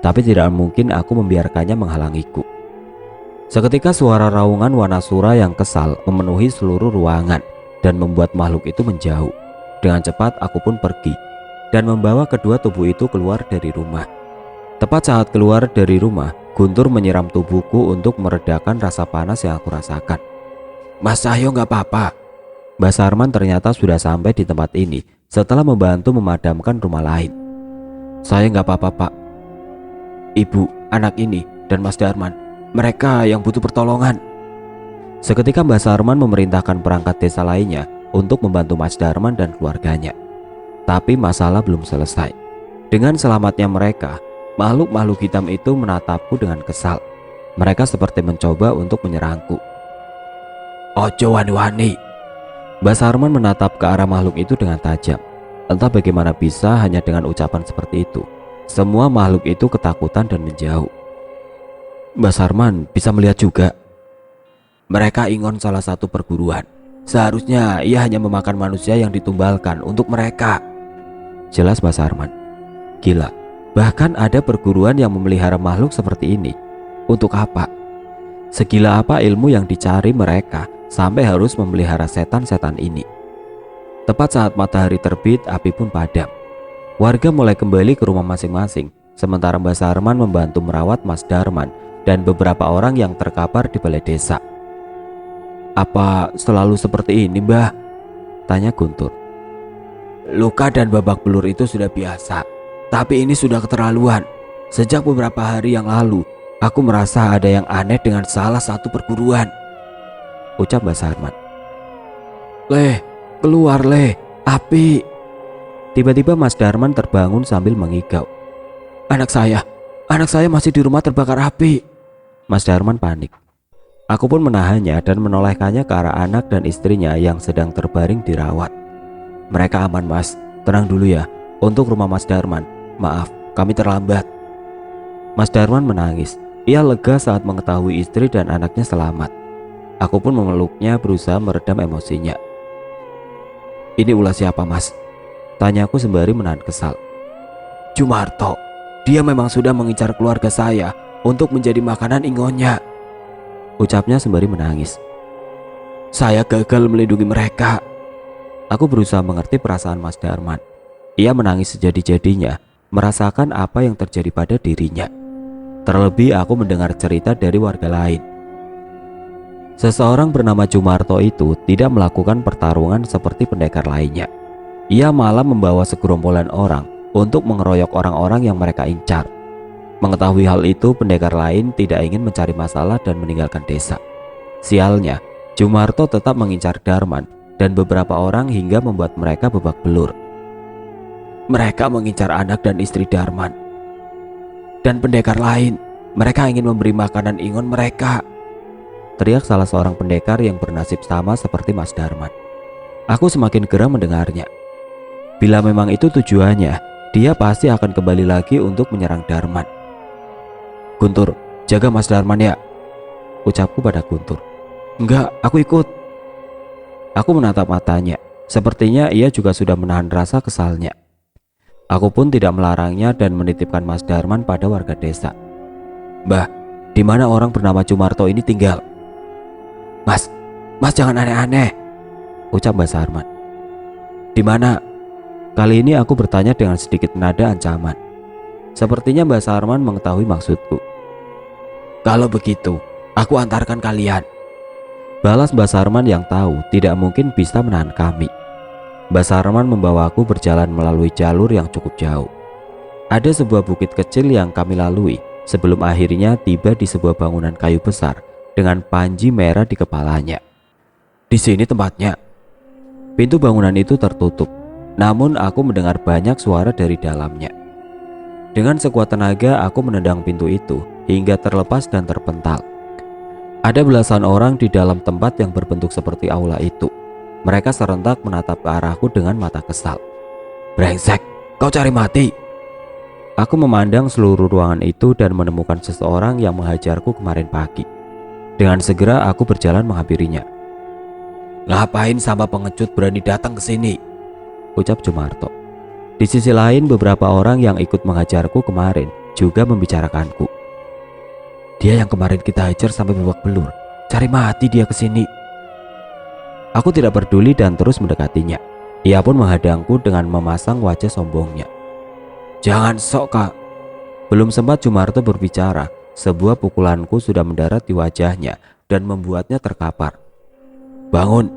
Tapi tidak mungkin aku membiarkannya menghalangiku. Seketika suara raungan Wanasura yang kesal memenuhi seluruh ruangan dan membuat makhluk itu menjauh. Dengan cepat aku pun pergi dan membawa kedua tubuh itu keluar dari rumah. Tepat saat keluar dari rumah, Guntur menyiram tubuhku untuk meredakan rasa panas yang aku rasakan. Mas Sahyo gak apa-apa. Mbak Sarman ternyata sudah sampai di tempat ini setelah membantu memadamkan rumah lain. Saya gak apa-apa Pak. Ibu, anak ini, dan Mas Darman, mereka yang butuh pertolongan. Seketika Mbak Sarman memerintahkan perangkat desa lainnya untuk membantu Mas Darman dan keluarganya. Tapi masalah belum selesai. Dengan selamatnya mereka, makhluk-makhluk hitam itu menatapku dengan kesal. Mereka seperti mencoba untuk menyerangku. Ojo wani-wani, Mbak Sarman menatap ke arah makhluk itu dengan tajam. Entah bagaimana bisa hanya dengan ucapan seperti itu, semua makhluk itu ketakutan dan menjauh. Mbak Sarman bisa melihat juga. Mereka Ingon salah satu perguruan. Seharusnya ia hanya memakan manusia yang ditumbalkan untuk mereka. Jelas Mbak Sarman. Gila, bahkan ada perguruan yang memelihara makhluk seperti ini. Untuk apa? Segila apa ilmu yang dicari mereka sampai harus memelihara setan-setan ini. Tepat saat matahari terbit, api pun padam. Warga mulai kembali ke rumah masing-masing, sementara Mbak Sarman membantu merawat Mas Darman dan beberapa orang yang terkapar di balai desa. Apa selalu seperti ini, Mbah? Tanya Guntur. Luka dan babak belur itu sudah biasa, tapi ini sudah keterlaluan. Sejak beberapa hari yang lalu, aku merasa ada yang aneh dengan salah satu perguruan, ucap Mbak Sarman. Leh, keluar Leh, api. Tiba-tiba Mas Darman terbangun sambil mengigau. Anak saya masih di rumah terbakar api. Mas Darman panik. Aku pun menahannya dan menolehkannya ke arah anak dan istrinya yang sedang terbaring dirawat. Mereka aman Mas, tenang dulu ya. Untuk rumah Mas Darman, maaf kami terlambat. Mas Darman menangis. Ia lega saat mengetahui istri dan anaknya selamat. Aku pun memeluknya berusaha meredam emosinya. Ini ulah siapa Mas? Tanyaku sembari menahan kesal. Jumarto, dia memang sudah mengincar keluarga saya untuk menjadi makanan ingonnya, ucapnya sembari menangis. Saya gagal melindungi mereka. Aku berusaha mengerti perasaan Mas Darman. Ia menangis sejadi-jadinya, merasakan apa yang terjadi pada dirinya. Terlebih aku mendengar cerita dari warga lain. Seseorang bernama Jumarto itu tidak melakukan pertarungan seperti pendekar lainnya. Ia malah membawa segerombolan orang untuk mengeroyok orang-orang yang mereka incar. Mengetahui hal itu, pendekar lain tidak ingin mencari masalah dan meninggalkan desa. Sialnya, Jumarto tetap mengincar Darman dan beberapa orang hingga membuat mereka babak belur. Mereka mengincar anak dan istri Darman. Dan pendekar lain, mereka ingin memberi makanan ingon mereka, teriak salah seorang pendekar yang bernasib sama seperti Mas Darman. Aku semakin geram mendengarnya. Bila memang itu tujuannya, dia pasti akan kembali lagi untuk menyerang Darman. Guntur, jaga Mas Darman ya, ucapku pada Guntur. Enggak, aku ikut. Aku menatap matanya. Sepertinya ia juga sudah menahan rasa kesalnya. Aku pun tidak melarangnya dan menitipkan Mas Darman pada warga desa. Mbah, di mana orang bernama Jumarto ini tinggal? Mas jangan aneh-aneh, ucap Mbak Sarman. Di mana? Kali ini aku bertanya dengan sedikit nada ancaman. Sepertinya Mbak Sarman mengetahui maksudku. Kalau begitu, aku antarkan kalian, balas Mbak Sarman yang tahu tidak mungkin bisa menahan kami. Mbak Sarman membawaku berjalan melalui jalur yang cukup jauh. Ada sebuah bukit kecil yang kami lalui sebelum akhirnya tiba di sebuah bangunan kayu besar dengan panji merah di kepalanya. Di sini tempatnya. Pintu bangunan itu tertutup, namun aku mendengar banyak suara dari dalamnya. Dengan sekuat tenaga aku menendang pintu itu hingga terlepas dan terpental. Ada belasan orang di dalam tempat yang berbentuk seperti aula itu. Mereka serentak menatap ke arahku dengan mata kesal. Brengsek, kau cari mati. Aku memandang seluruh ruangan itu dan menemukan seseorang yang menghajarku kemarin pagi. Dengan segera aku berjalan menghampirinya. Ngapain sama pengecut berani datang ke sini? Ucap Jumarto. Di sisi lain beberapa orang yang ikut menghajarku kemarin juga membicarakanku. Dia yang kemarin kita hajar sampai babak belur. Cari mati dia ke sini. Aku tidak peduli dan terus mendekatinya. Ia pun menghadangku dengan memasang wajah sombongnya. Jangan sok kak. Belum sempat Jumarto berbicara, sebuah pukulanku sudah mendarat di wajahnya dan membuatnya terkapar. Bangun.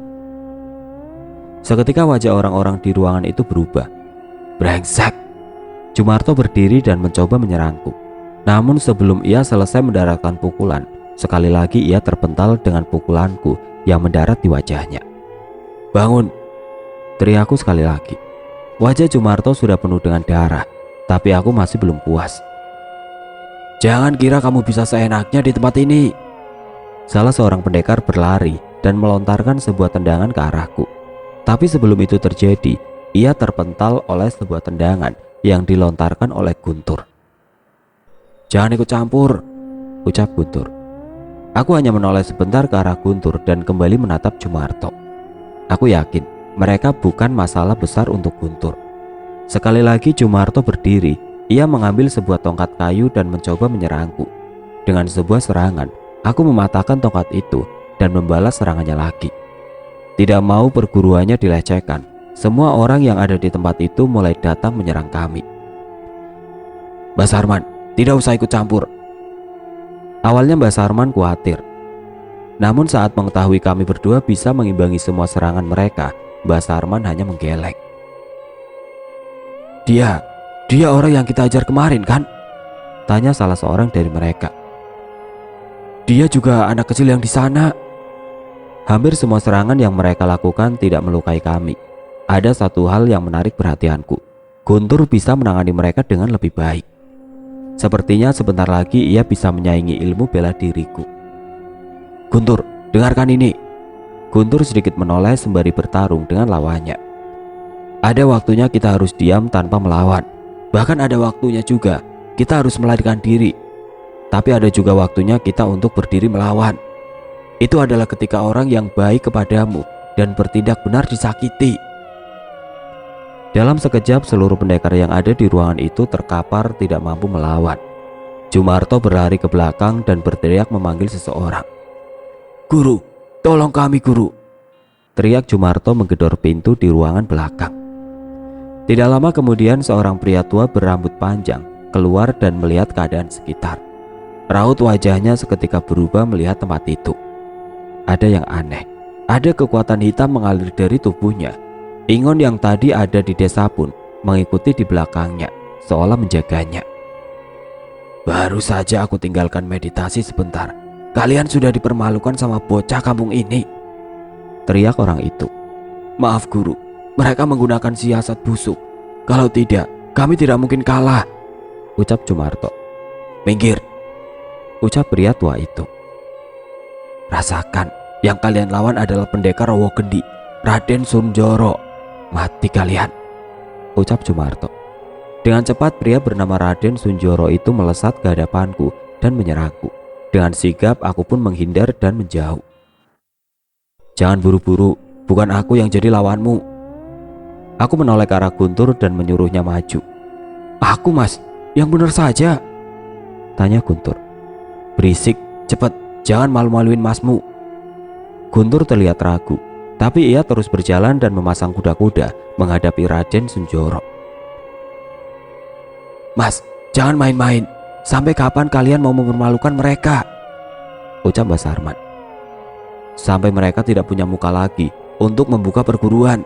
Seketika wajah orang-orang di ruangan itu berubah. Brengsek. Jumarto berdiri dan mencoba menyerangku. Namun sebelum ia selesai mendaratkan pukulan, sekali lagi ia terpental dengan pukulanku yang mendarat di wajahnya. Bangun, teriakku sekali lagi. Wajah Jumarto sudah penuh dengan darah, tapi aku masih belum puas. Jangan kira kamu bisa seenaknya di tempat ini. Salah seorang pendekar berlari dan melontarkan sebuah tendangan ke arahku. Tapi sebelum itu terjadi, ia terpental oleh sebuah tendangan yang dilontarkan oleh Guntur. "Jangan ikut campur," ucap Guntur. Aku hanya menoleh sebentar ke arah Guntur dan kembali menatap Jumarto. Aku yakin mereka bukan masalah besar untuk Guntur. Sekali lagi Jumarto berdiri. Ia mengambil sebuah tongkat kayu dan mencoba menyerangku. Dengan sebuah serangan, aku mematahkan tongkat itu dan membalas serangannya lagi. Tidak mau perguruannya dilecehkan, semua orang yang ada di tempat itu mulai datang menyerang kami. "Mbak Sarman, tidak usah ikut campur." Awalnya Mbak Sarman khawatir. Namun saat mengetahui kami berdua bisa mengimbangi semua serangan mereka, Mbak Sarman hanya menggeleng. Dia orang yang kita ajar kemarin kan?" tanya salah seorang dari mereka. "Dia juga anak kecil yang di sana." Hampir semua serangan yang mereka lakukan tidak melukai kami. Ada satu hal yang menarik perhatianku. Guntur bisa menangani mereka dengan lebih baik. Sepertinya sebentar lagi ia bisa menyaingi ilmu bela diriku. "Guntur, dengarkan ini." Guntur sedikit menoleh sembari bertarung dengan lawannya. "Ada waktunya kita harus diam tanpa melawan. Bahkan ada waktunya juga kita harus melarikan diri. Tapi ada juga waktunya kita untuk berdiri melawan. Itu adalah ketika orang yang baik kepadamu dan bertindak benar disakiti." Dalam sekejap seluruh pendekar yang ada di ruangan itu terkapar tidak mampu melawan. Jumarto berlari ke belakang dan berteriak memanggil seseorang. "Guru, tolong kami guru!" teriak Jumarto menggedor pintu di ruangan belakang. Tidak lama kemudian seorang pria tua berambut panjang keluar dan melihat keadaan sekitar. Raut wajahnya seketika berubah melihat tempat itu. Ada yang aneh. Ada kekuatan hitam mengalir dari tubuhnya. Ingon yang tadi ada di desa pun mengikuti di belakangnya, seolah menjaganya. "Baru saja aku tinggalkan meditasi sebentar. Kalian sudah dipermalukan sama bocah kampung ini," teriak orang itu. "Maaf guru, mereka menggunakan siasat busuk. Kalau tidak, kami tidak mungkin kalah," ucap Jumarto. "Minggir," ucap pria tua itu. "Rasakan, yang kalian lawan adalah pendekar Rowo Gendi, Raden Sunjoro. Mati kalian," ucap Jumarto. Dengan cepat pria bernama Raden Sunjoro itu melesat ke hadapanku dan menyerangku. Dengan sigap aku pun menghindar dan menjauh. "Jangan buru-buru, bukan aku yang jadi lawanmu." Aku menoleh ke arah Guntur dan menyuruhnya maju. "Aku mas, yang benar saja," tanya Guntur. "Berisik, cepat, jangan malu-maluin masmu." Guntur terlihat ragu, tapi ia terus berjalan dan memasang kuda-kuda menghadapi Raden Sunjoro. "Mas, jangan main-main. Sampai kapan kalian mau mempermalukan mereka?" ucap Mbak Sarman. "Sampai mereka tidak punya muka lagi untuk membuka perguruan."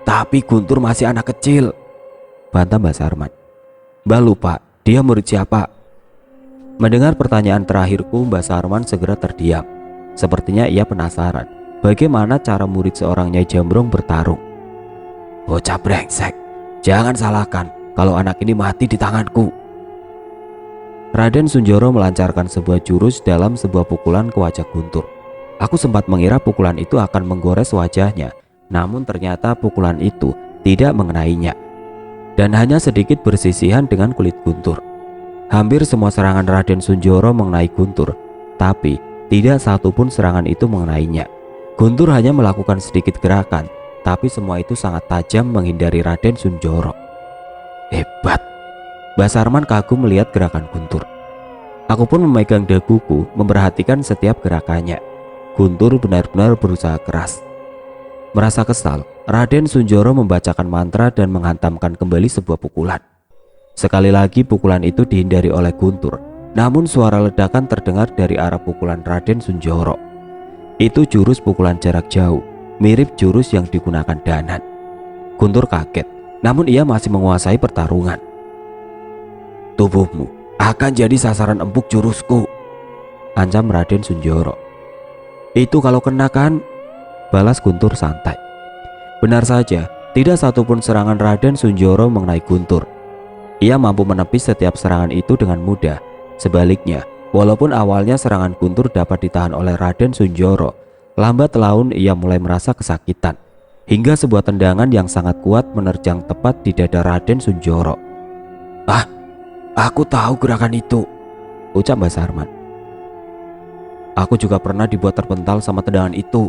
"Tapi Guntur masih anak kecil," bantah Mbak Sarman. "Mbak lupa dia murid siapa?" Mendengar pertanyaan terakhirku, Mbak Sarman segera terdiam. Sepertinya ia penasaran bagaimana cara murid seorang Nyai Jambrong bertarung. "Bocah brengsek, jangan salahkan kalau anak ini mati di tanganku." Raden Sunjoro melancarkan sebuah jurus dalam sebuah pukulan ke wajah Guntur. Aku sempat mengira pukulan itu akan menggores wajahnya, namun ternyata pukulan itu tidak mengenainya dan hanya sedikit bersisihan dengan kulit Guntur. Hampir semua serangan Raden Sunjoro mengenai Guntur, tapi tidak satu pun serangan itu mengenainya. Guntur hanya melakukan sedikit gerakan, tapi semua itu sangat tajam menghindari Raden Sunjoro. Hebat. Mbak Sarman kagum melihat gerakan Guntur. Aku pun memegang daguku memperhatikan setiap gerakannya. Guntur benar-benar berusaha keras. Merasa kesal, Raden Sunjoro membacakan mantra dan menghantamkan kembali sebuah pukulan. Sekali lagi pukulan itu dihindari oleh Guntur, namun suara ledakan terdengar dari arah pukulan Raden Sunjoro. Itu jurus pukulan jarak jauh, mirip jurus yang digunakan Danan. Guntur kaget, namun ia masih menguasai pertarungan. "Tubuhmu akan jadi sasaran empuk jurusku," ancam Raden Sunjoro. "Itu kalau kena kan?" balas Guntur santai. Benar saja, tidak satupun serangan Raden Sunjoro mengenai Guntur. Ia mampu menepis setiap serangan itu dengan mudah. Sebaliknya, walaupun awalnya serangan Guntur dapat ditahan oleh Raden Sunjoro, Lambat laun ia mulai merasa kesakitan, hingga sebuah tendangan yang sangat kuat menerjang tepat di dada Raden Sunjoro. "Ah, aku tahu gerakan itu," ucap Mbah Sarman. "Aku juga pernah dibuat terpental sama tendangan itu,"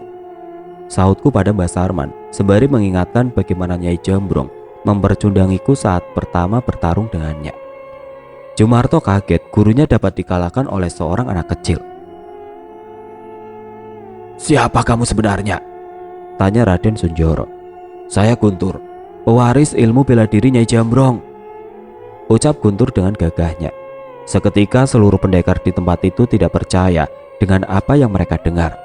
sahutku pada Mbah Sarman sembari mengingatkan bagaimana Nyai Jambrong mempercundangiku saat pertama bertarung dengannya. Jumarto kaget gurunya dapat dikalahkan oleh seorang anak kecil. "Siapa kamu sebenarnya?" tanya Raden Sunjoro. "Saya Guntur, pewaris ilmu bela diri Nyai Jambrong," ucap Guntur dengan gagahnya. Seketika seluruh pendekar di tempat itu tidak percaya dengan apa yang mereka dengar.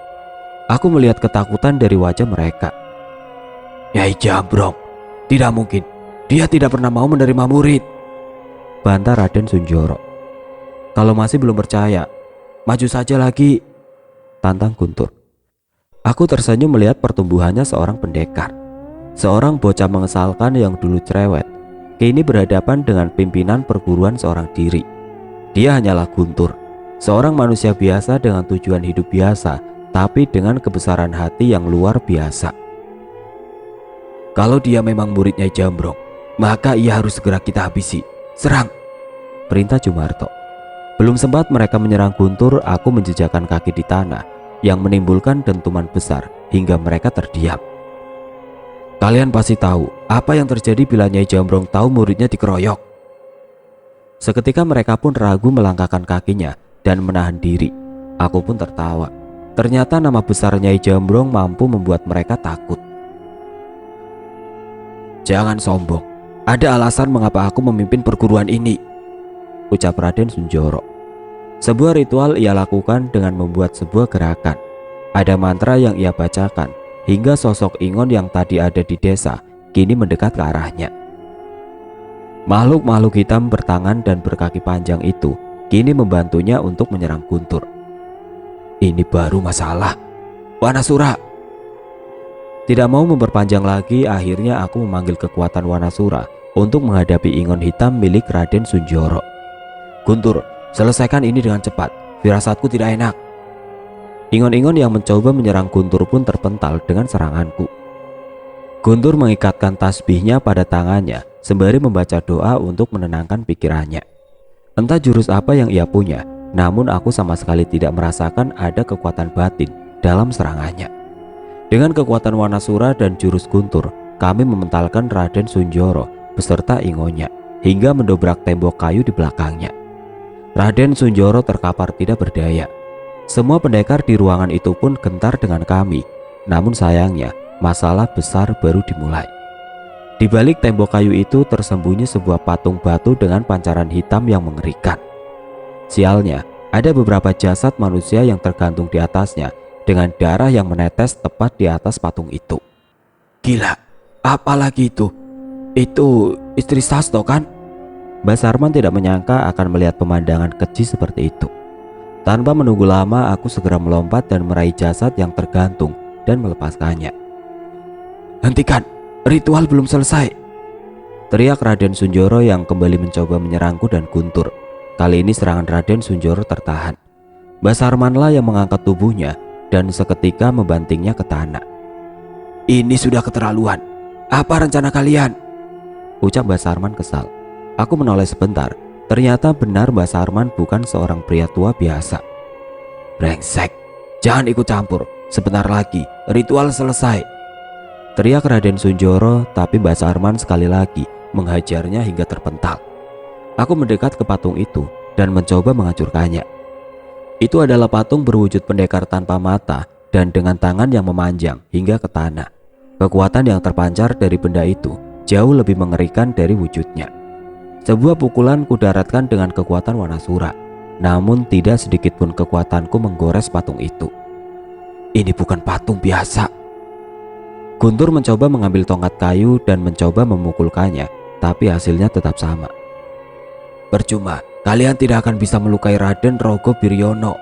Aku melihat ketakutan dari wajah mereka. "Nyai Jambrong, tidak mungkin, dia tidak pernah mau menerima murid," bantah Raden Sunjoro. "Kalau masih belum percaya, maju saja lagi," tantang Guntur. Aku tersenyum melihat pertumbuhannya seorang pendekar. Seorang bocah mengesalkan yang dulu cerewet, kini berhadapan dengan pimpinan perguruan seorang diri. Dia hanyalah Guntur, seorang manusia biasa dengan tujuan hidup biasa, tapi dengan kebesaran hati yang luar biasa. "Kalau dia memang muridnya Jambrong, maka ia harus segera kita habisi. Serang!" perintah Jumarto. Belum sempat mereka menyerang Guntur, aku menjejakkan kaki di tanah yang menimbulkan dentuman besar hingga mereka terdiam. "Kalian pasti tahu apa yang terjadi bila Nyai Jambrong tahu muridnya dikeroyok." Seketika mereka pun ragu melangkahkan kakinya dan menahan diri. Aku pun tertawa. Ternyata nama besar Nyai Jambrong mampu membuat mereka takut. "Jangan sombong. Ada alasan mengapa aku memimpin perguruan ini," ucap Raden Sunjoro. Sebuah ritual ia lakukan dengan membuat sebuah gerakan. Ada mantra yang ia bacakan hingga sosok Ingon yang tadi ada di desa kini mendekat ke arahnya. Makhluk-makhluk hitam bertangan dan berkaki panjang itu kini membantunya untuk menyerang Guntur. Ini baru masalah. "Wanasura!" Tidak mau memperpanjang lagi, akhirnya aku memanggil kekuatan Wanasura untuk menghadapi Ingon hitam milik Raden Sunjoro. "Guntur, selesaikan ini dengan cepat. Firasatku tidak enak." Ingon-ingon yang mencoba menyerang Guntur pun terpental dengan seranganku. Guntur mengikatkan tasbihnya pada tangannya sembari membaca doa untuk menenangkan pikirannya. Entah jurus apa yang ia punya, namun aku sama sekali tidak merasakan ada kekuatan batin dalam serangannya. Dengan kekuatan Wanasura dan jurus Guntur, kami mementalkan Raden Sunjoro beserta Ingonnya hingga mendobrak tembok kayu di belakangnya. Raden Sunjoro terkapar tidak berdaya. Semua pendekar di ruangan itu pun gentar dengan kami. Namun sayangnya, masalah besar baru dimulai. Di balik tembok kayu itu tersembunyi sebuah patung batu dengan pancaran hitam yang mengerikan. Sialnya, ada beberapa jasad manusia yang tergantung di atasnya dengan darah yang menetes tepat di atas patung itu. "Gila, apalagi itu? Itu istri Sasto kan?" Mbah Sarman tidak menyangka akan melihat pemandangan keji seperti itu. Tanpa menunggu lama, aku segera melompat dan meraih jasad yang tergantung dan melepaskannya. "Hentikan, ritual belum selesai!" teriak Raden Sunjoro yang kembali mencoba menyerangku dan Guntur. Kali ini serangan Raden Sunjoro tertahan. Mbah Sarmanlah yang mengangkat tubuhnya dan seketika membantingnya ke tanah. "Ini sudah keterlaluan. Apa rencana kalian?" ucap Mbah Sarman kesal. Aku menoleh sebentar. Ternyata benar Mbah Sarman bukan seorang pria tua biasa. "Brengsek, jangan ikut campur. Sebentar lagi ritual selesai," teriak Raden Sunjoro, tapi Mbah Sarman sekali lagi menghajarnya hingga terpental. Aku mendekat ke patung itu dan mencoba menghancurkannya. Itu adalah patung berwujud pendekar tanpa mata dan dengan tangan yang memanjang hingga ke tanah. Kekuatan yang terpancar dari benda itu jauh lebih mengerikan dari wujudnya. Sebuah pukulan kudaratkan dengan kekuatan Wanasura, namun tidak sedikit pun kekuatanku menggores patung itu. Ini bukan patung biasa. Guntur mencoba mengambil tongkat kayu dan mencoba memukulkannya, tapi hasilnya tetap sama. "Percuma, kalian tidak akan bisa melukai Raden Rogo Biryono.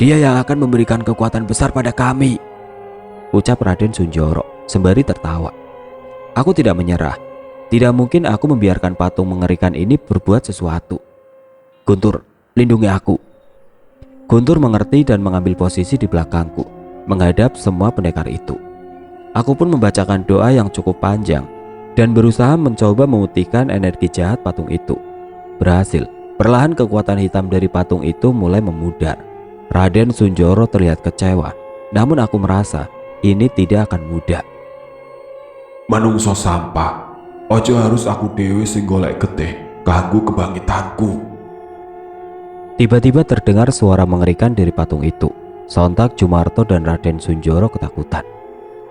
Dia yang akan memberikan kekuatan besar pada kami," ucap Raden Sunjoro sembari tertawa. Aku tidak menyerah. Tidak mungkin aku membiarkan patung mengerikan ini berbuat sesuatu. "Guntur, lindungi aku." Guntur mengerti dan mengambil posisi di belakangku. menghadap semua pendekar itu. Aku pun membacakan doa yang cukup panjang dan berusaha mencoba memutihkan energi jahat patung itu. Berhasil. Perlahan kekuatan hitam dari patung itu mulai memudar. Raden Sunjoro terlihat kecewa, namun aku merasa ini tidak akan mudah. Manungso sampah, ojo harus aku dewe sing golek getih kanggo kebangkitanku. Tiba-tiba terdengar suara mengerikan dari patung itu. Sontak Jumarto dan Raden Sunjoro ketakutan.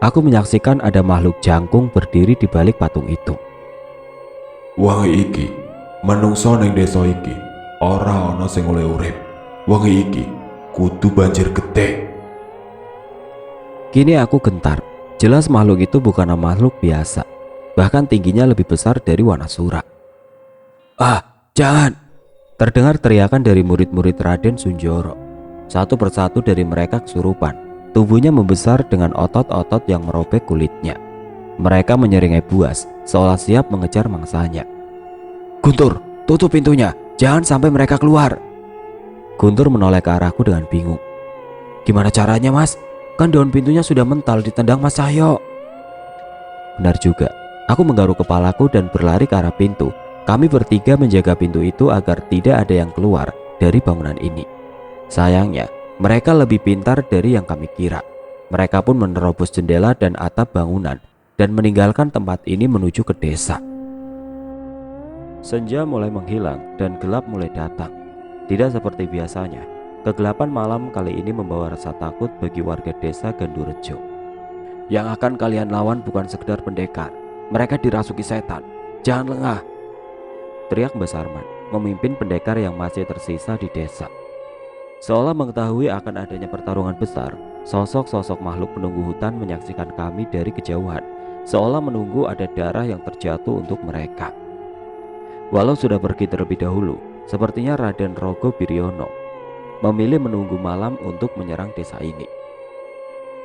Aku menyaksikan ada makhluk jangkung berdiri di balik patung itu. Wangi iki, manungso ning desa iki ora ana sing oleh urip. Wangi iki kudu banjir getih. Kini aku gentar. Jelas makhluk itu bukanlah makhluk biasa. Bahkan tingginya lebih besar dari Wanasura. Ah, jangan! Terdengar teriakan dari murid-murid Raden Sunjoro. Satu persatu dari mereka kesurupan. Tubuhnya membesar dengan otot-otot yang merobek kulitnya. Mereka menyeringai buas, seolah siap mengejar mangsanya. Guntur, tutup pintunya, jangan sampai mereka keluar. Guntur menoleh ke arahku dengan bingung. Gimana caranya, Mas? Kan daun pintunya sudah mental ditendang Mas Cahyo. Benar juga. Aku menggaruk kepalaku dan berlari ke arah pintu. Kami bertiga menjaga pintu itu agar tidak ada yang keluar dari bangunan ini. Sayangnya, mereka lebih pintar dari yang kami kira. Mereka pun menerobos jendela dan atap bangunan dan meninggalkan tempat ini menuju ke desa. Senja mulai menghilang dan gelap mulai datang. Tidak seperti biasanya, kegelapan malam kali ini membawa rasa takut bagi warga desa Gandurejo. Yang akan kalian lawan bukan sekedar pendekar, mereka dirasuki setan. Jangan lengah, teriak Mbah Sarman, memimpin pendekar yang masih tersisa di desa. Seolah mengetahui akan adanya pertarungan besar, sosok-sosok makhluk penunggu hutan menyaksikan kami dari kejauhan, seolah menunggu ada darah yang terjatuh untuk mereka. Walau sudah pergi terlebih dahulu, sepertinya Raden Rogo Biryono memilih menunggu malam untuk menyerang desa ini.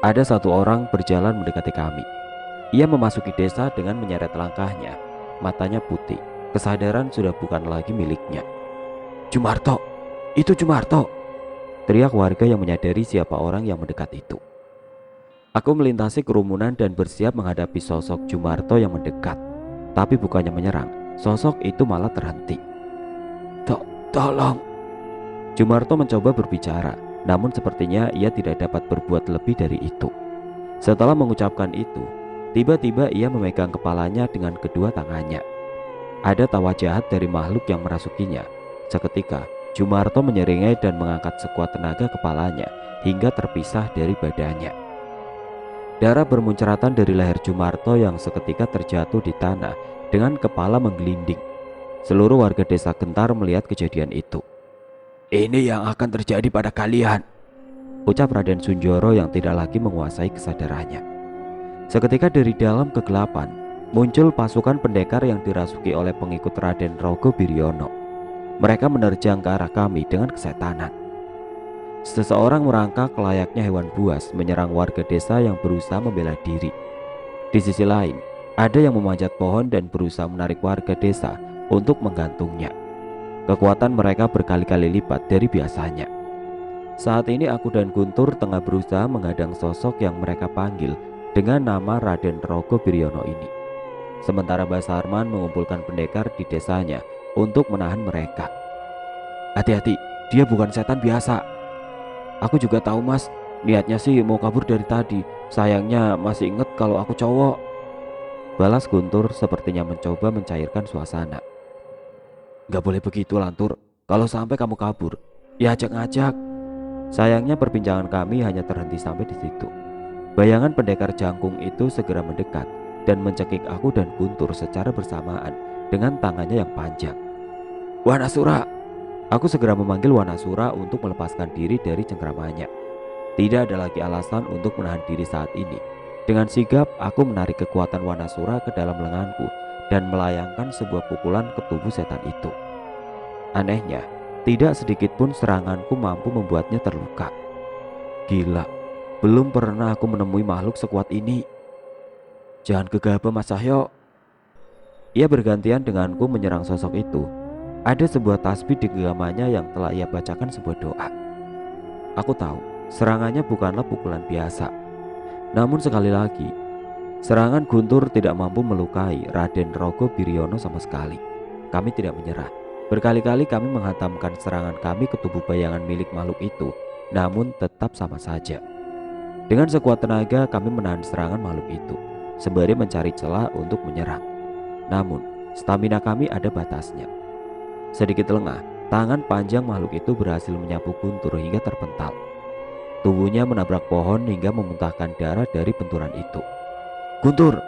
Ada satu orang berjalan mendekati kami. Ia memasuki desa dengan menyeret langkahnya, matanya putih. Kesadaran sudah bukan lagi miliknya. Jumarto, itu Jumarto, teriak warga yang menyadari siapa orang yang mendekat itu. Aku melintasi kerumunan dan bersiap menghadapi sosok Jumarto yang mendekat. Tapi bukannya menyerang, sosok itu malah terhenti. Tolong. Jumarto mencoba berbicara, namun sepertinya ia tidak dapat berbuat lebih dari itu. Setelah mengucapkan itu, tiba-tiba ia memegang kepalanya dengan kedua tangannya. Ada tawa jahat dari makhluk yang merasukinya. Seketika, Jumarto menyeringai dan mengangkat sekuat tenaga kepalanya hingga terpisah dari badannya. Darah bermunceratan dari leher Jumarto yang seketika terjatuh di tanah dengan kepala menggelinding. Seluruh warga desa gentar melihat kejadian itu. Ini yang akan terjadi pada kalian, ucap Raden Sunjoro yang tidak lagi menguasai kesadarannya. Seketika dari dalam kegelapan muncul pasukan pendekar yang dirasuki oleh pengikut Raden Rogo Biryono. Mereka menerjang ke arah kami dengan kesetanan. Seseorang merangkak layaknya hewan buas menyerang warga desa yang berusaha membela diri. Di sisi lain, ada yang memanjat pohon dan berusaha menarik warga desa untuk menggantungnya. Kekuatan mereka berkali-kali lipat dari biasanya. Saat ini aku dan Guntur tengah berusaha menghadang sosok yang mereka panggil dengan nama Raden Rogo Biryono ini. Sementara Mbah Sarman mengumpulkan pendekar di desanya untuk menahan mereka. Hati-hati, dia bukan setan biasa. Aku juga tahu, Mas, niatnya sih mau kabur dari tadi. Sayangnya masih inget kalau aku cowok, balas Guntur sepertinya mencoba mencairkan suasana. Gak boleh begitu, Lantur. Kalau sampai kamu kabur, ya ajak-ajak. Sayangnya perbincangan kami hanya terhenti sampai di situ. Bayangan pendekar jangkung itu segera mendekat dan mencekik aku dan Guntur secara bersamaan dengan tangannya yang panjang. Wanasura! Aku segera memanggil Wanasura untuk melepaskan diri dari cengkramannya. Tidak ada lagi alasan untuk menahan diri saat ini. Dengan sigap, aku menarik kekuatan Wanasura ke dalam lenganku dan melayangkan sebuah pukulan ke tubuh setan itu. Anehnya, tidak sedikit pun seranganku mampu membuatnya terluka. Gila, belum pernah aku menemui makhluk sekuat ini. Jangan gegabah, Mas Cahyo. Ia bergantian denganku menyerang sosok itu. Ada sebuah tasbih di genggamannya yang telah ia bacakan sebuah doa. Aku tahu Serangannya bukanlah pukulan biasa. Namun sekali lagi, serangan guntur tidak mampu melukai Raden Rogo Biryono sama sekali. Kami tidak menyerah. Berkali-kali kami menghantamkan serangan kami ke tubuh bayangan milik makhluk itu, namun tetap sama saja. Dengan sekuat tenaga kami menahan serangan makhluk itu, sembari mencari celah untuk menyerang. Namun, stamina kami ada batasnya. Sedikit lengah, tangan panjang makhluk itu berhasil menyapu Guntur hingga terpental. Tubuhnya menabrak pohon hingga memuntahkan darah dari benturan itu. "Guntur!"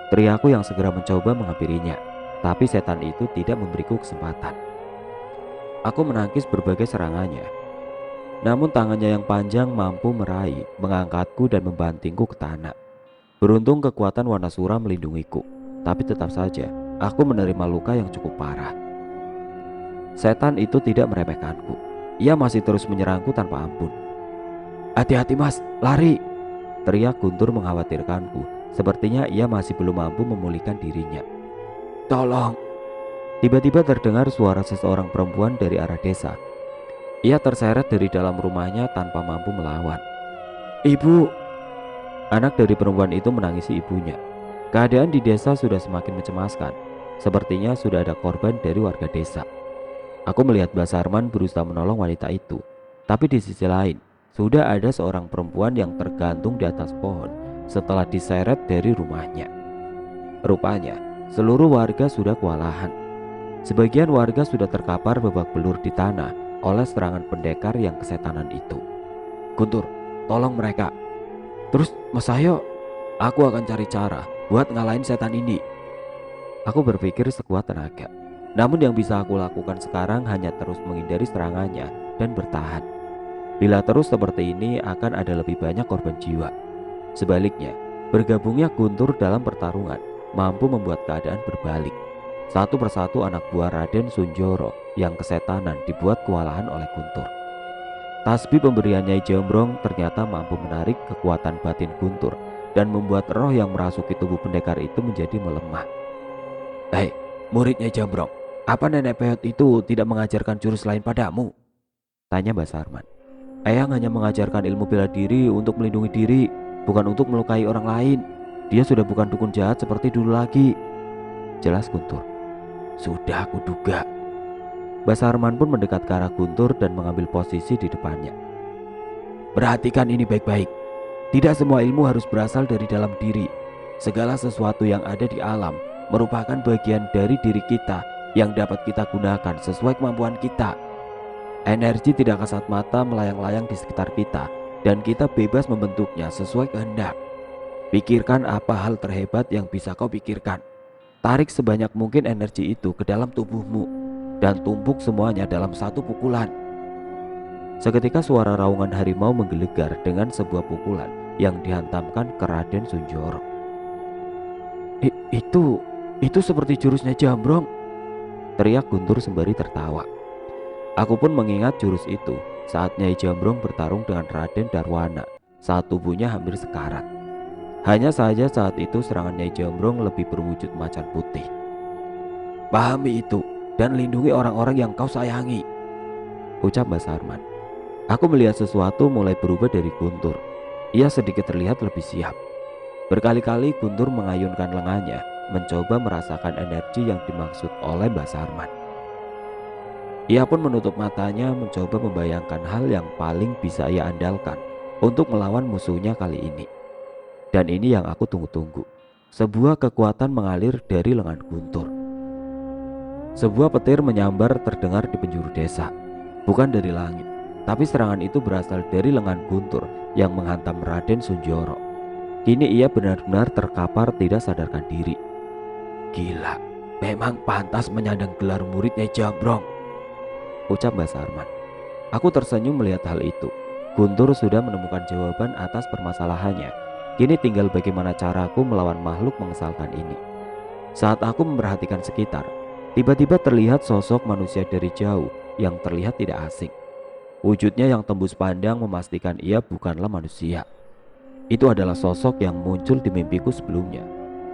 teriakku yang segera mencoba menghampirinya. Tapi setan itu tidak memberiku kesempatan. Aku menangkis berbagai serangannya. Namun tangannya yang panjang mampu meraih, mengangkatku dan membantingku ke tanah. Beruntung kekuatan Wanasura melindungiku. Tapi tetap saja, aku menerima luka yang cukup parah. Setan itu tidak meremehkanku. Ia masih terus menyerangku tanpa ampun. "Hati-hati mas, lari!" teriak Guntur mengkhawatirkanku. Sepertinya ia masih belum mampu memulihkan dirinya. "Tolong!" Tiba-tiba terdengar suara seseorang perempuan dari arah desa. Ia terseret dari dalam rumahnya tanpa mampu melawan. "Ibu!" Anak dari perempuan itu menangisi ibunya. Keadaan di desa sudah semakin mencemaskan. Sepertinya sudah ada korban dari warga desa. Aku melihat Basarman berusaha menolong wanita itu. Tapi di sisi lain, sudah ada seorang perempuan yang tergantung di atas pohon setelah diseret dari rumahnya. Rupanya seluruh warga sudah kewalahan. Sebagian warga sudah terkapar babak belur di tanah oleh serangan pendekar yang kesetanan itu. "Guntur, tolong mereka." "Terus Mas Sahyo?" "Aku akan cari cara buat ngalahin setan ini." Aku berpikir sekuat tenaga. Namun yang bisa aku lakukan sekarang hanya terus menghindari serangannya dan bertahan. Bila terus seperti ini akan ada lebih banyak korban jiwa. Sebaliknya, bergabungnya Guntur dalam pertarungan mampu membuat keadaan berbalik. Satu persatu anak buah Raden Sunjoro yang kesetanan dibuat kewalahan oleh Guntur. Tasbih pemberian Nyai Jombrong ternyata mampu menarik kekuatan batin Guntur dan membuat roh yang merasuki tubuh pendekar itu menjadi melemah. "Hei, murid Nyai Jombrong, apa nenek peot itu tidak mengajarkan jurus lain padamu?" tanya Basarman. "Eyang hanya mengajarkan ilmu bela diri untuk melindungi diri, bukan untuk melukai orang lain. Dia sudah bukan dukun jahat seperti dulu lagi," jelas Guntur. "Sudah aku duga." Basarman pun mendekat ke arah Guntur dan mengambil posisi di depannya. "Perhatikan ini baik-baik. Tidak semua ilmu harus berasal dari dalam diri. Segala sesuatu yang ada di alam merupakan bagian dari diri kita yang dapat kita gunakan sesuai kemampuan kita. Energi tidak kasat mata melayang-layang di sekitar kita dan kita bebas membentuknya sesuai kehendak. Pikirkan apa hal terhebat yang bisa kau pikirkan. Tarik sebanyak mungkin energi itu ke dalam tubuhmu dan tumpuk semuanya dalam satu pukulan." Seketika suara raungan harimau menggelegar dengan sebuah pukulan yang dihantamkan ke Raden Sunjoro. Itu seperti jurusnya Jambrong," teriak Guntur sembari tertawa. Aku pun mengingat jurus itu saat Nyai Jambrong bertarung dengan Raden Darwana saat tubuhnya hampir sekarat. Hanya saja saat itu serangan Nyai Jambrong lebih berwujud macan putih. "Pahami itu dan lindungi orang-orang yang kau sayangi," ucap Basarman. Aku melihat sesuatu mulai berubah dari Guntur. Ia sedikit terlihat lebih siap. Berkali-kali Guntur mengayunkan lengannya, mencoba merasakan energi yang dimaksud oleh Basarman. Ia pun menutup matanya, mencoba membayangkan hal yang paling bisa ia andalkan untuk melawan musuhnya kali ini. Dan ini yang aku tunggu-tunggu. Sebuah kekuatan mengalir dari lengan Guntur. Sebuah petir menyambar terdengar di penjuru desa. Bukan dari langit, tapi serangan itu berasal dari lengan Guntur yang menghantam Raden Sunjoro. Kini ia benar-benar terkapar tidak sadarkan diri. "Gila, memang pantas menyandang gelar muridnya Jambrong," ucap Basarman. Aku tersenyum melihat hal itu. Guntur sudah menemukan jawaban atas permasalahannya. Kini tinggal bagaimana caraku melawan makhluk mengesalkan ini. Saat aku memperhatikan sekitar, tiba-tiba terlihat sosok manusia dari jauh yang terlihat tidak asing. Wujudnya yang tembus pandang memastikan ia bukanlah manusia. Itu adalah sosok yang muncul di mimpiku sebelumnya.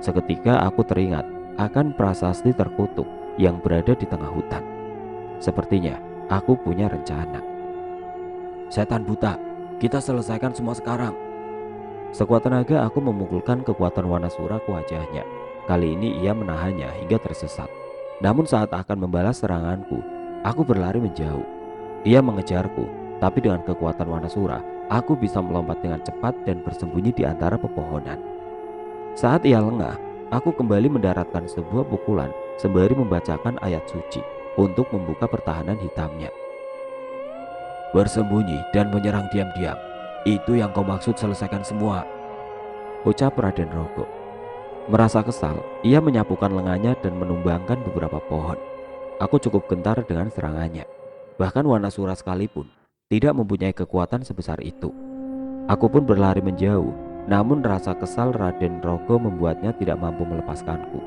Seketika aku teringat akan prasasti terkutuk yang berada di tengah hutan. Sepertinya aku punya rencana. "Setan buta, Kita selesaikan semua sekarang. Sekuat tenaga aku memukulkan kekuatan Wanasura ke wajahnya. Kali ini ia menahannya hingga tersesat. Namun saat akan membalas seranganku, aku berlari menjauh. Ia mengejarku, tapi dengan kekuatan Wanasura, aku bisa melompat dengan cepat dan bersembunyi di antara pepohonan. Saat ia lengah, aku kembali mendaratkan sebuah pukulan sembari membacakan ayat suci untuk membuka pertahanan hitamnya. Bersembunyi dan menyerang diam-diam, itu yang kau maksud selesaikan semua, ucap Raden Rogo. Merasa kesal, ia menyapukan lengannya dan menumbangkan beberapa pohon. Aku cukup gentar dengan serangannya. Bahkan Wanasura sekalipun tidak mempunyai kekuatan sebesar itu. Aku pun berlari menjauh, namun rasa kesal Raden Rogo membuatnya tidak mampu melepaskanku.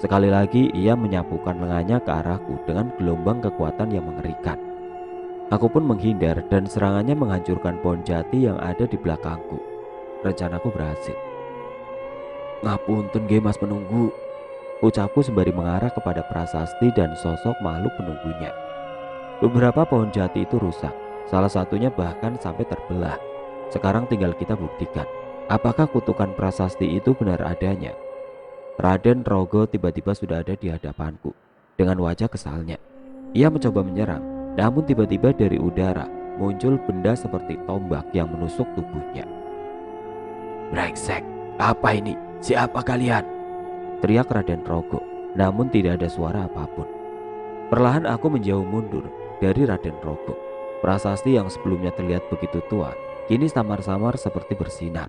Sekali lagi ia menyapukan lengannya ke arahku dengan gelombang kekuatan yang mengerikan. Aku pun menghindar dan serangannya menghancurkan pohon jati yang ada di belakangku. Rencanaku berhasil. Ngapunten nggih Mas penunggu, ucapku sembari mengarah kepada prasasti dan sosok makhluk penunggunya. Beberapa pohon jati itu rusak, salah satunya bahkan sampai terbelah. Sekarang tinggal kita buktikan, apakah kutukan prasasti itu benar adanya. Raden Rogo tiba-tiba sudah ada di hadapanku. Dengan wajah kesalnya, ia mencoba menyerang, namun tiba-tiba dari udara muncul benda seperti tombak yang menusuk tubuhnya. Brengsek, apa ini? Siapa kalian? Teriak Raden Rogo, namun tidak ada suara apapun. Perlahan aku menjauh mundur dari Raden Rogo. Prasasti yang sebelumnya terlihat begitu tua, kini samar-samar seperti bersinar.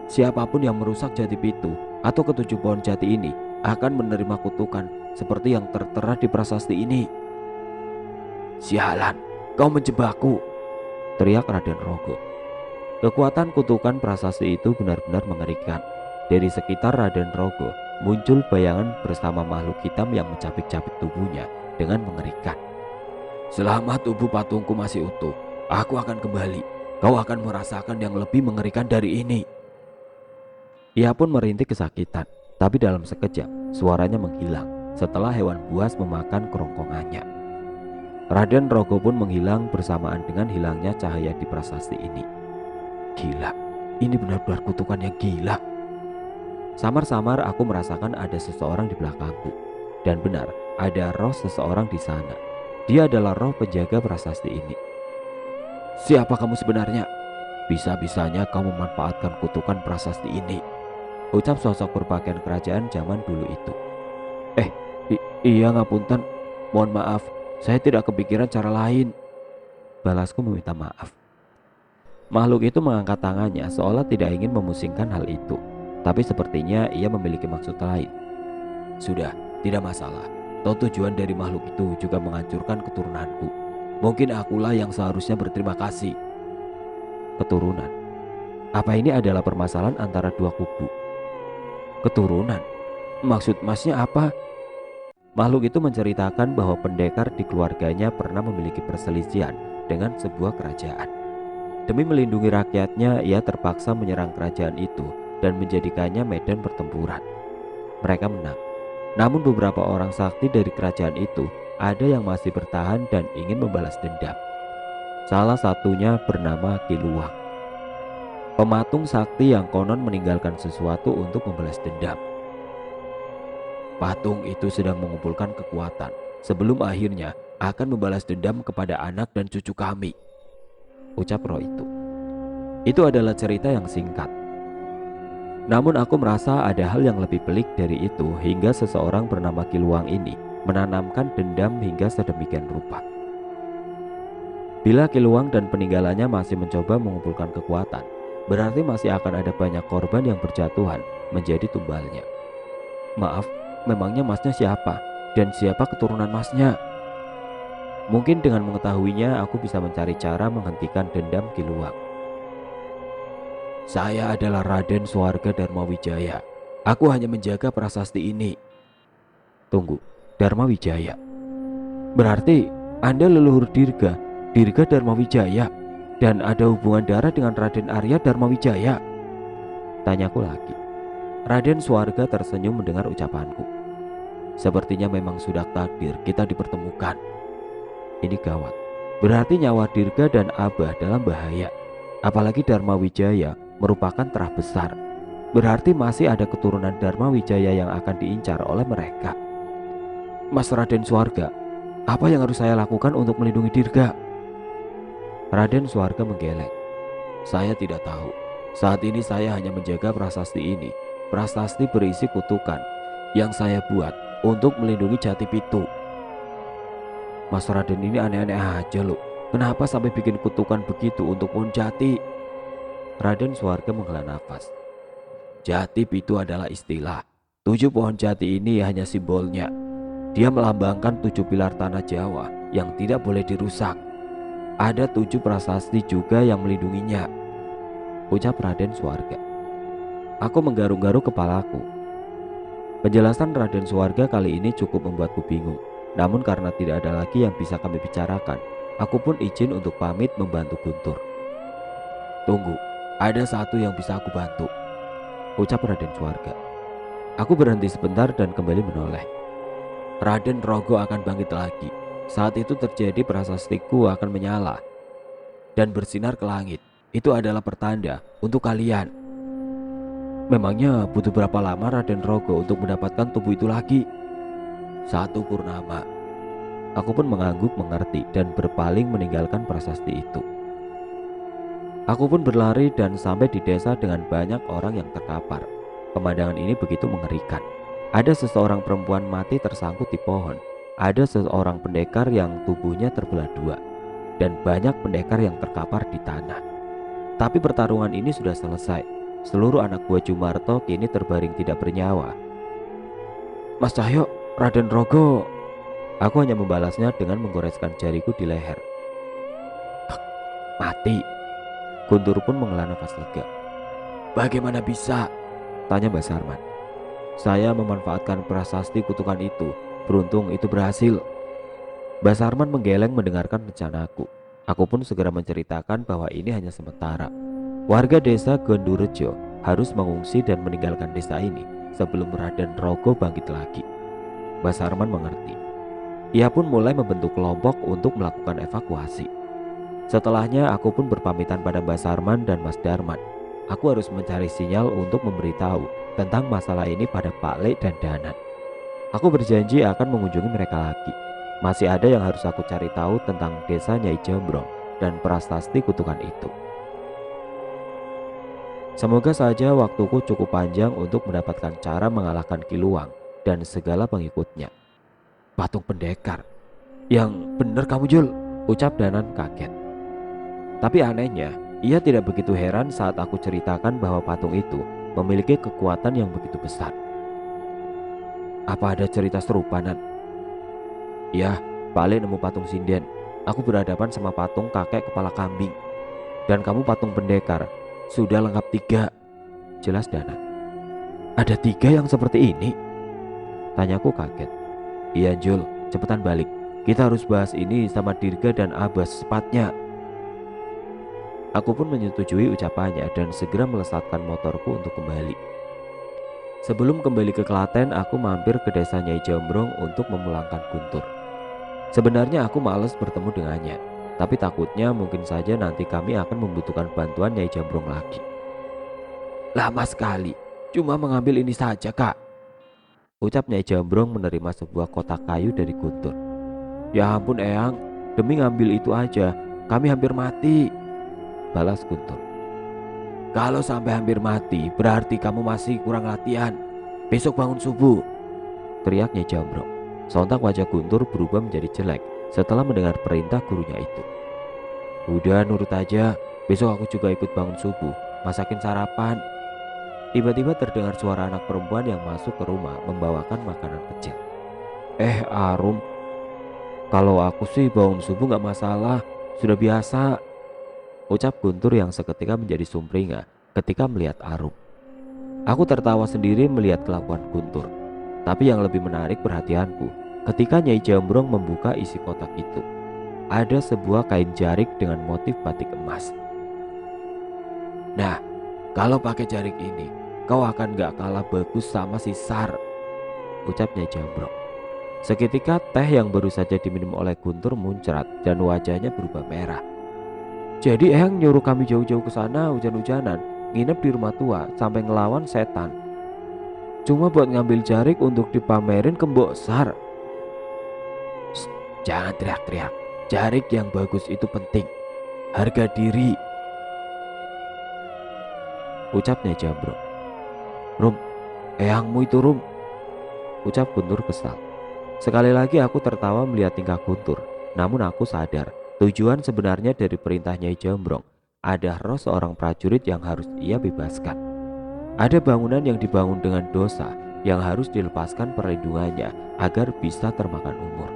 Siapapun yang merusak jati pitu atau ketujuh pohon jati ini akan menerima kutukan seperti yang tertera di prasasti ini. Sialan, kau menjebakku, teriak Raden Rogo. Kekuatan kutukan prasasti itu benar-benar mengerikan. Dari sekitar Raden Rogo muncul bayangan bersama makhluk hitam yang mencapik-capik tubuhnya dengan mengerikan. Selama tubuh patungku masih utuh, aku akan kembali. Kau akan merasakan yang lebih mengerikan dari ini. Ia pun merintih kesakitan, tapi dalam sekejap suaranya menghilang setelah hewan buas memakan kerongkongannya. Raden Rogo pun menghilang bersamaan dengan hilangnya cahaya di prasasti ini. Gila, ini benar-benar kutukan yang gila. Samar-samar aku merasakan ada seseorang di belakangku. Dan benar, ada roh seseorang di sana. Dia adalah roh penjaga prasasti ini. Siapa kamu sebenarnya? Bisa-bisanya kau memanfaatkan kutukan prasasti ini, ucap sosok berpakaian kerajaan zaman dulu itu. Iya ngapunten, mohon maaf, saya tidak kepikiran cara lain, balasku meminta maaf. Makhluk itu mengangkat tangannya seolah tidak ingin memusingkan hal itu, tapi sepertinya ia memiliki maksud lain. Sudah, tidak masalah. Toh tujuan dari makhluk itu juga menghancurkan keturunanku. Mungkin akulah yang seharusnya berterima kasih. Keturunan? Apa ini adalah permasalahan antara dua kubu? Keturunan? Maksud masnya apa? Makhluk itu menceritakan bahwa pendekar di keluarganya pernah memiliki perselisihan dengan sebuah kerajaan. Demi melindungi rakyatnya, ia terpaksa menyerang kerajaan itu dan menjadikannya medan pertempuran. Mereka menang. Namun beberapa orang sakti dari kerajaan itu ada yang masih bertahan dan ingin membalas dendam. Salah satunya bernama Ki Luwang, pematung sakti yang konon meninggalkan sesuatu untuk membalas dendam. Patung itu sedang mengumpulkan kekuatan sebelum akhirnya akan membalas dendam kepada anak dan cucu kami, ucap roh itu. Itu adalah cerita yang singkat. Namun aku merasa ada hal yang lebih pelik dari itu hingga seseorang bernama Ki Luwang ini menanamkan dendam hingga sedemikian rupa. Bila Ki Luwang dan peninggalannya masih mencoba mengumpulkan kekuatan, berarti masih akan ada banyak korban yang berjatuhan menjadi tumbalnya. Maaf, memangnya masnya siapa? Dan siapa keturunan masnya? Mungkin dengan mengetahuinya aku bisa mencari cara menghentikan dendam Ki Luwang. Saya adalah Raden Suwarga Dharma Wijaya. Aku hanya menjaga prasasti ini. Tunggu, Dharma Wijaya? Berarti Anda leluhur Dirga Dharma Wijaya, dan ada hubungan darah dengan Raden Arya Dharma Wijaya? Tanyaku lagi. Raden Suwarga tersenyum mendengar ucapanku. Sepertinya memang sudah takdir kita dipertemukan. Ini gawat. Berarti nyawa Dirga dan Abah dalam bahaya. Apalagi Dharma Wijaya merupakan terah besar. Berarti masih ada keturunan Dharma Wijaya yang akan diincar oleh mereka. Mas Raden Suarga, apa yang harus saya lakukan untuk melindungi Dirga? Raden Suarga menggeleng. Saya tidak tahu. Saat ini saya hanya menjaga prasasti ini. Prasasti berisi kutukan yang saya buat untuk melindungi Jati Pitu. Mas Raden ini aneh-aneh aja loh. Kenapa sampai bikin kutukan begitu untuk pohon jati? Raden Suarga menghela nafas. Jati Pitu adalah istilah. 7 pohon jati ini hanya simbolnya. Dia melambangkan 7 pilar tanah Jawa yang tidak boleh dirusak. Ada 7 prasasti juga yang melindunginya, ucap Raden Suarga. Aku menggaruk-garuk kepalaku. Penjelasan Raden Suarga kali ini cukup membuatku bingung. Namun karena tidak ada lagi yang bisa kami bicarakan, aku pun izin untuk pamit membantu Guntur. Tunggu, ada satu yang bisa aku bantu, ucap Raden Suarga. Aku berhenti sebentar dan kembali menoleh. Raden Rogo akan bangkit lagi. Saat itu terjadi prasastiku akan menyala dan bersinar ke langit. Itu adalah pertanda untuk kalian. Memangnya butuh berapa lama Raden Rogo untuk mendapatkan tubuh itu lagi? 1 purnama. Aku pun mengangguk mengerti dan berpaling meninggalkan prasasti itu. Aku pun berlari dan sampai di desa dengan banyak orang yang terkapar. Pemandangan ini begitu mengerikan. Ada seseorang perempuan mati tersangkut di pohon. Ada seseorang pendekar yang tubuhnya terbelah 2. Dan banyak pendekar yang terkapar di tanah. Tapi pertarungan ini sudah selesai. Seluruh anak buah Jumarto kini terbaring tidak bernyawa. Mas Cahyo, Raden Rogo. Aku hanya membalasnya dengan menggoreskan jariku di leher. Mati. Guntur pun menghela nafas lega. Bagaimana bisa? Tanya Mbak Sarman. Saya memanfaatkan prasasti kutukan itu. Beruntung itu berhasil. Mbak Sarman menggeleng mendengarkan rencanaku. Aku pun segera menceritakan bahwa ini hanya sementara. Warga desa Gondurejo harus mengungsi dan meninggalkan desa ini sebelum Raden Rogo bangkit lagi. Mbak Sarman mengerti. Ia pun mulai membentuk kelompok untuk melakukan evakuasi. Setelahnya aku pun berpamitan pada Mbak Sarman dan Mas Darman. Aku harus mencari sinyal untuk memberitahu tentang masalah ini pada Pak Lek dan Danan. Aku berjanji akan mengunjungi mereka lagi. Masih ada yang harus aku cari tahu tentang desa Nyai Jambrong dan prasasti kutukan itu. Semoga saja waktuku cukup panjang untuk mendapatkan cara mengalahkan Kiluang dan segala pengikutnya. Patung pendekar. Yang benar kamu Jul, ucap Danan kaget. Tapi anehnya, ia tidak begitu heran saat aku ceritakan bahwa patung itu memiliki kekuatan yang begitu besar. Apa ada cerita serupa, Nan? Ya, Pak Ale nemu patung sinden. Aku berhadapan sama patung kakek kepala kambing. Dan kamu patung pendekar. Sudah lengkap 3. Jelas Danan. Ada 3 yang seperti ini? Tanyaku kaget. Iya Jul, cepetan balik. Kita harus bahas ini sama Dirga dan Abah secepatnya. Aku pun menyetujui ucapannya dan segera melesatkan motorku untuk kembali. Sebelum kembali ke Klaten, aku mampir ke desa Nyai Jambrong untuk memulangkan Guntur. Sebenarnya aku malas bertemu dengannya, tapi takutnya mungkin saja nanti kami akan membutuhkan bantuan Nyai Jambrong lagi. Lama sekali, cuma mengambil ini saja kak, ucap Nyai Jambrong menerima sebuah kotak kayu dari Guntur. Ya ampun Eyang, demi ngambil itu aja, kami hampir mati, balas Guntur. Kalau sampai hampir mati, berarti kamu masih kurang latihan. Besok bangun subuh, teriak Nyai Jambrong. Sontak wajah Guntur berubah menjadi jelek setelah mendengar perintah gurunya itu. Udah nurut aja, besok aku juga ikut bangun subuh, masakin sarapan. Tiba-tiba terdengar suara anak perempuan yang masuk ke rumah membawakan makanan kecil. Arum, kalau aku sih bangun subuh gak masalah, sudah biasa, ucap Guntur yang seketika menjadi sumringah ketika melihat Arum. Aku tertawa sendiri melihat kelakuan Guntur. Tapi yang lebih menarik perhatianku ketika Nyai Jambrong membuka isi kotak itu. Ada sebuah kain jarik dengan motif batik emas. Nah, kalau pakai jarik ini, kau akan gak kalah bagus sama si Sar, ucap Nyai Jambrong. Seketika teh yang baru saja diminum oleh Guntur muncrat dan wajahnya berubah merah. Jadi Eyang nyuruh kami jauh-jauh ke sana hujan-hujanan, nginep di rumah tua sampai ngelawan setan. Cuma buat ngambil jarik untuk dipamerin ke Mbok Sar. Shh, jangan teriak-teriak. Jarik yang bagus itu penting. Harga diri, ucapnya Jambrong. Rum, Eyangmu itu Rum, ucap Guntur kesal. Sekali lagi aku tertawa melihat tingkah Guntur. Namun aku sadar tujuan sebenarnya dari perintahnya Jambrong. Ada roh seorang prajurit yang harus ia bebaskan. Ada bangunan yang dibangun dengan dosa yang harus dilepaskan perlindungannya agar bisa termakan umur.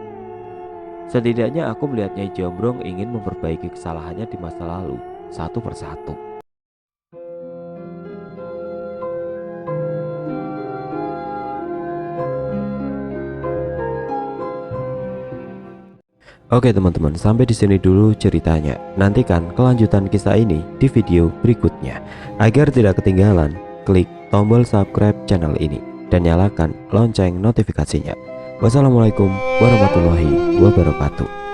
Setidaknya aku melihat Nyai Jambrong ingin memperbaiki kesalahannya di masa lalu satu persatu. Oke teman-teman, sampai di sini dulu ceritanya. Nantikan kelanjutan kisah ini di video berikutnya. Agar tidak ketinggalan, klik tombol subscribe channel ini dan nyalakan lonceng notifikasinya. Wassalamualaikum warahmatullahi wabarakatuh.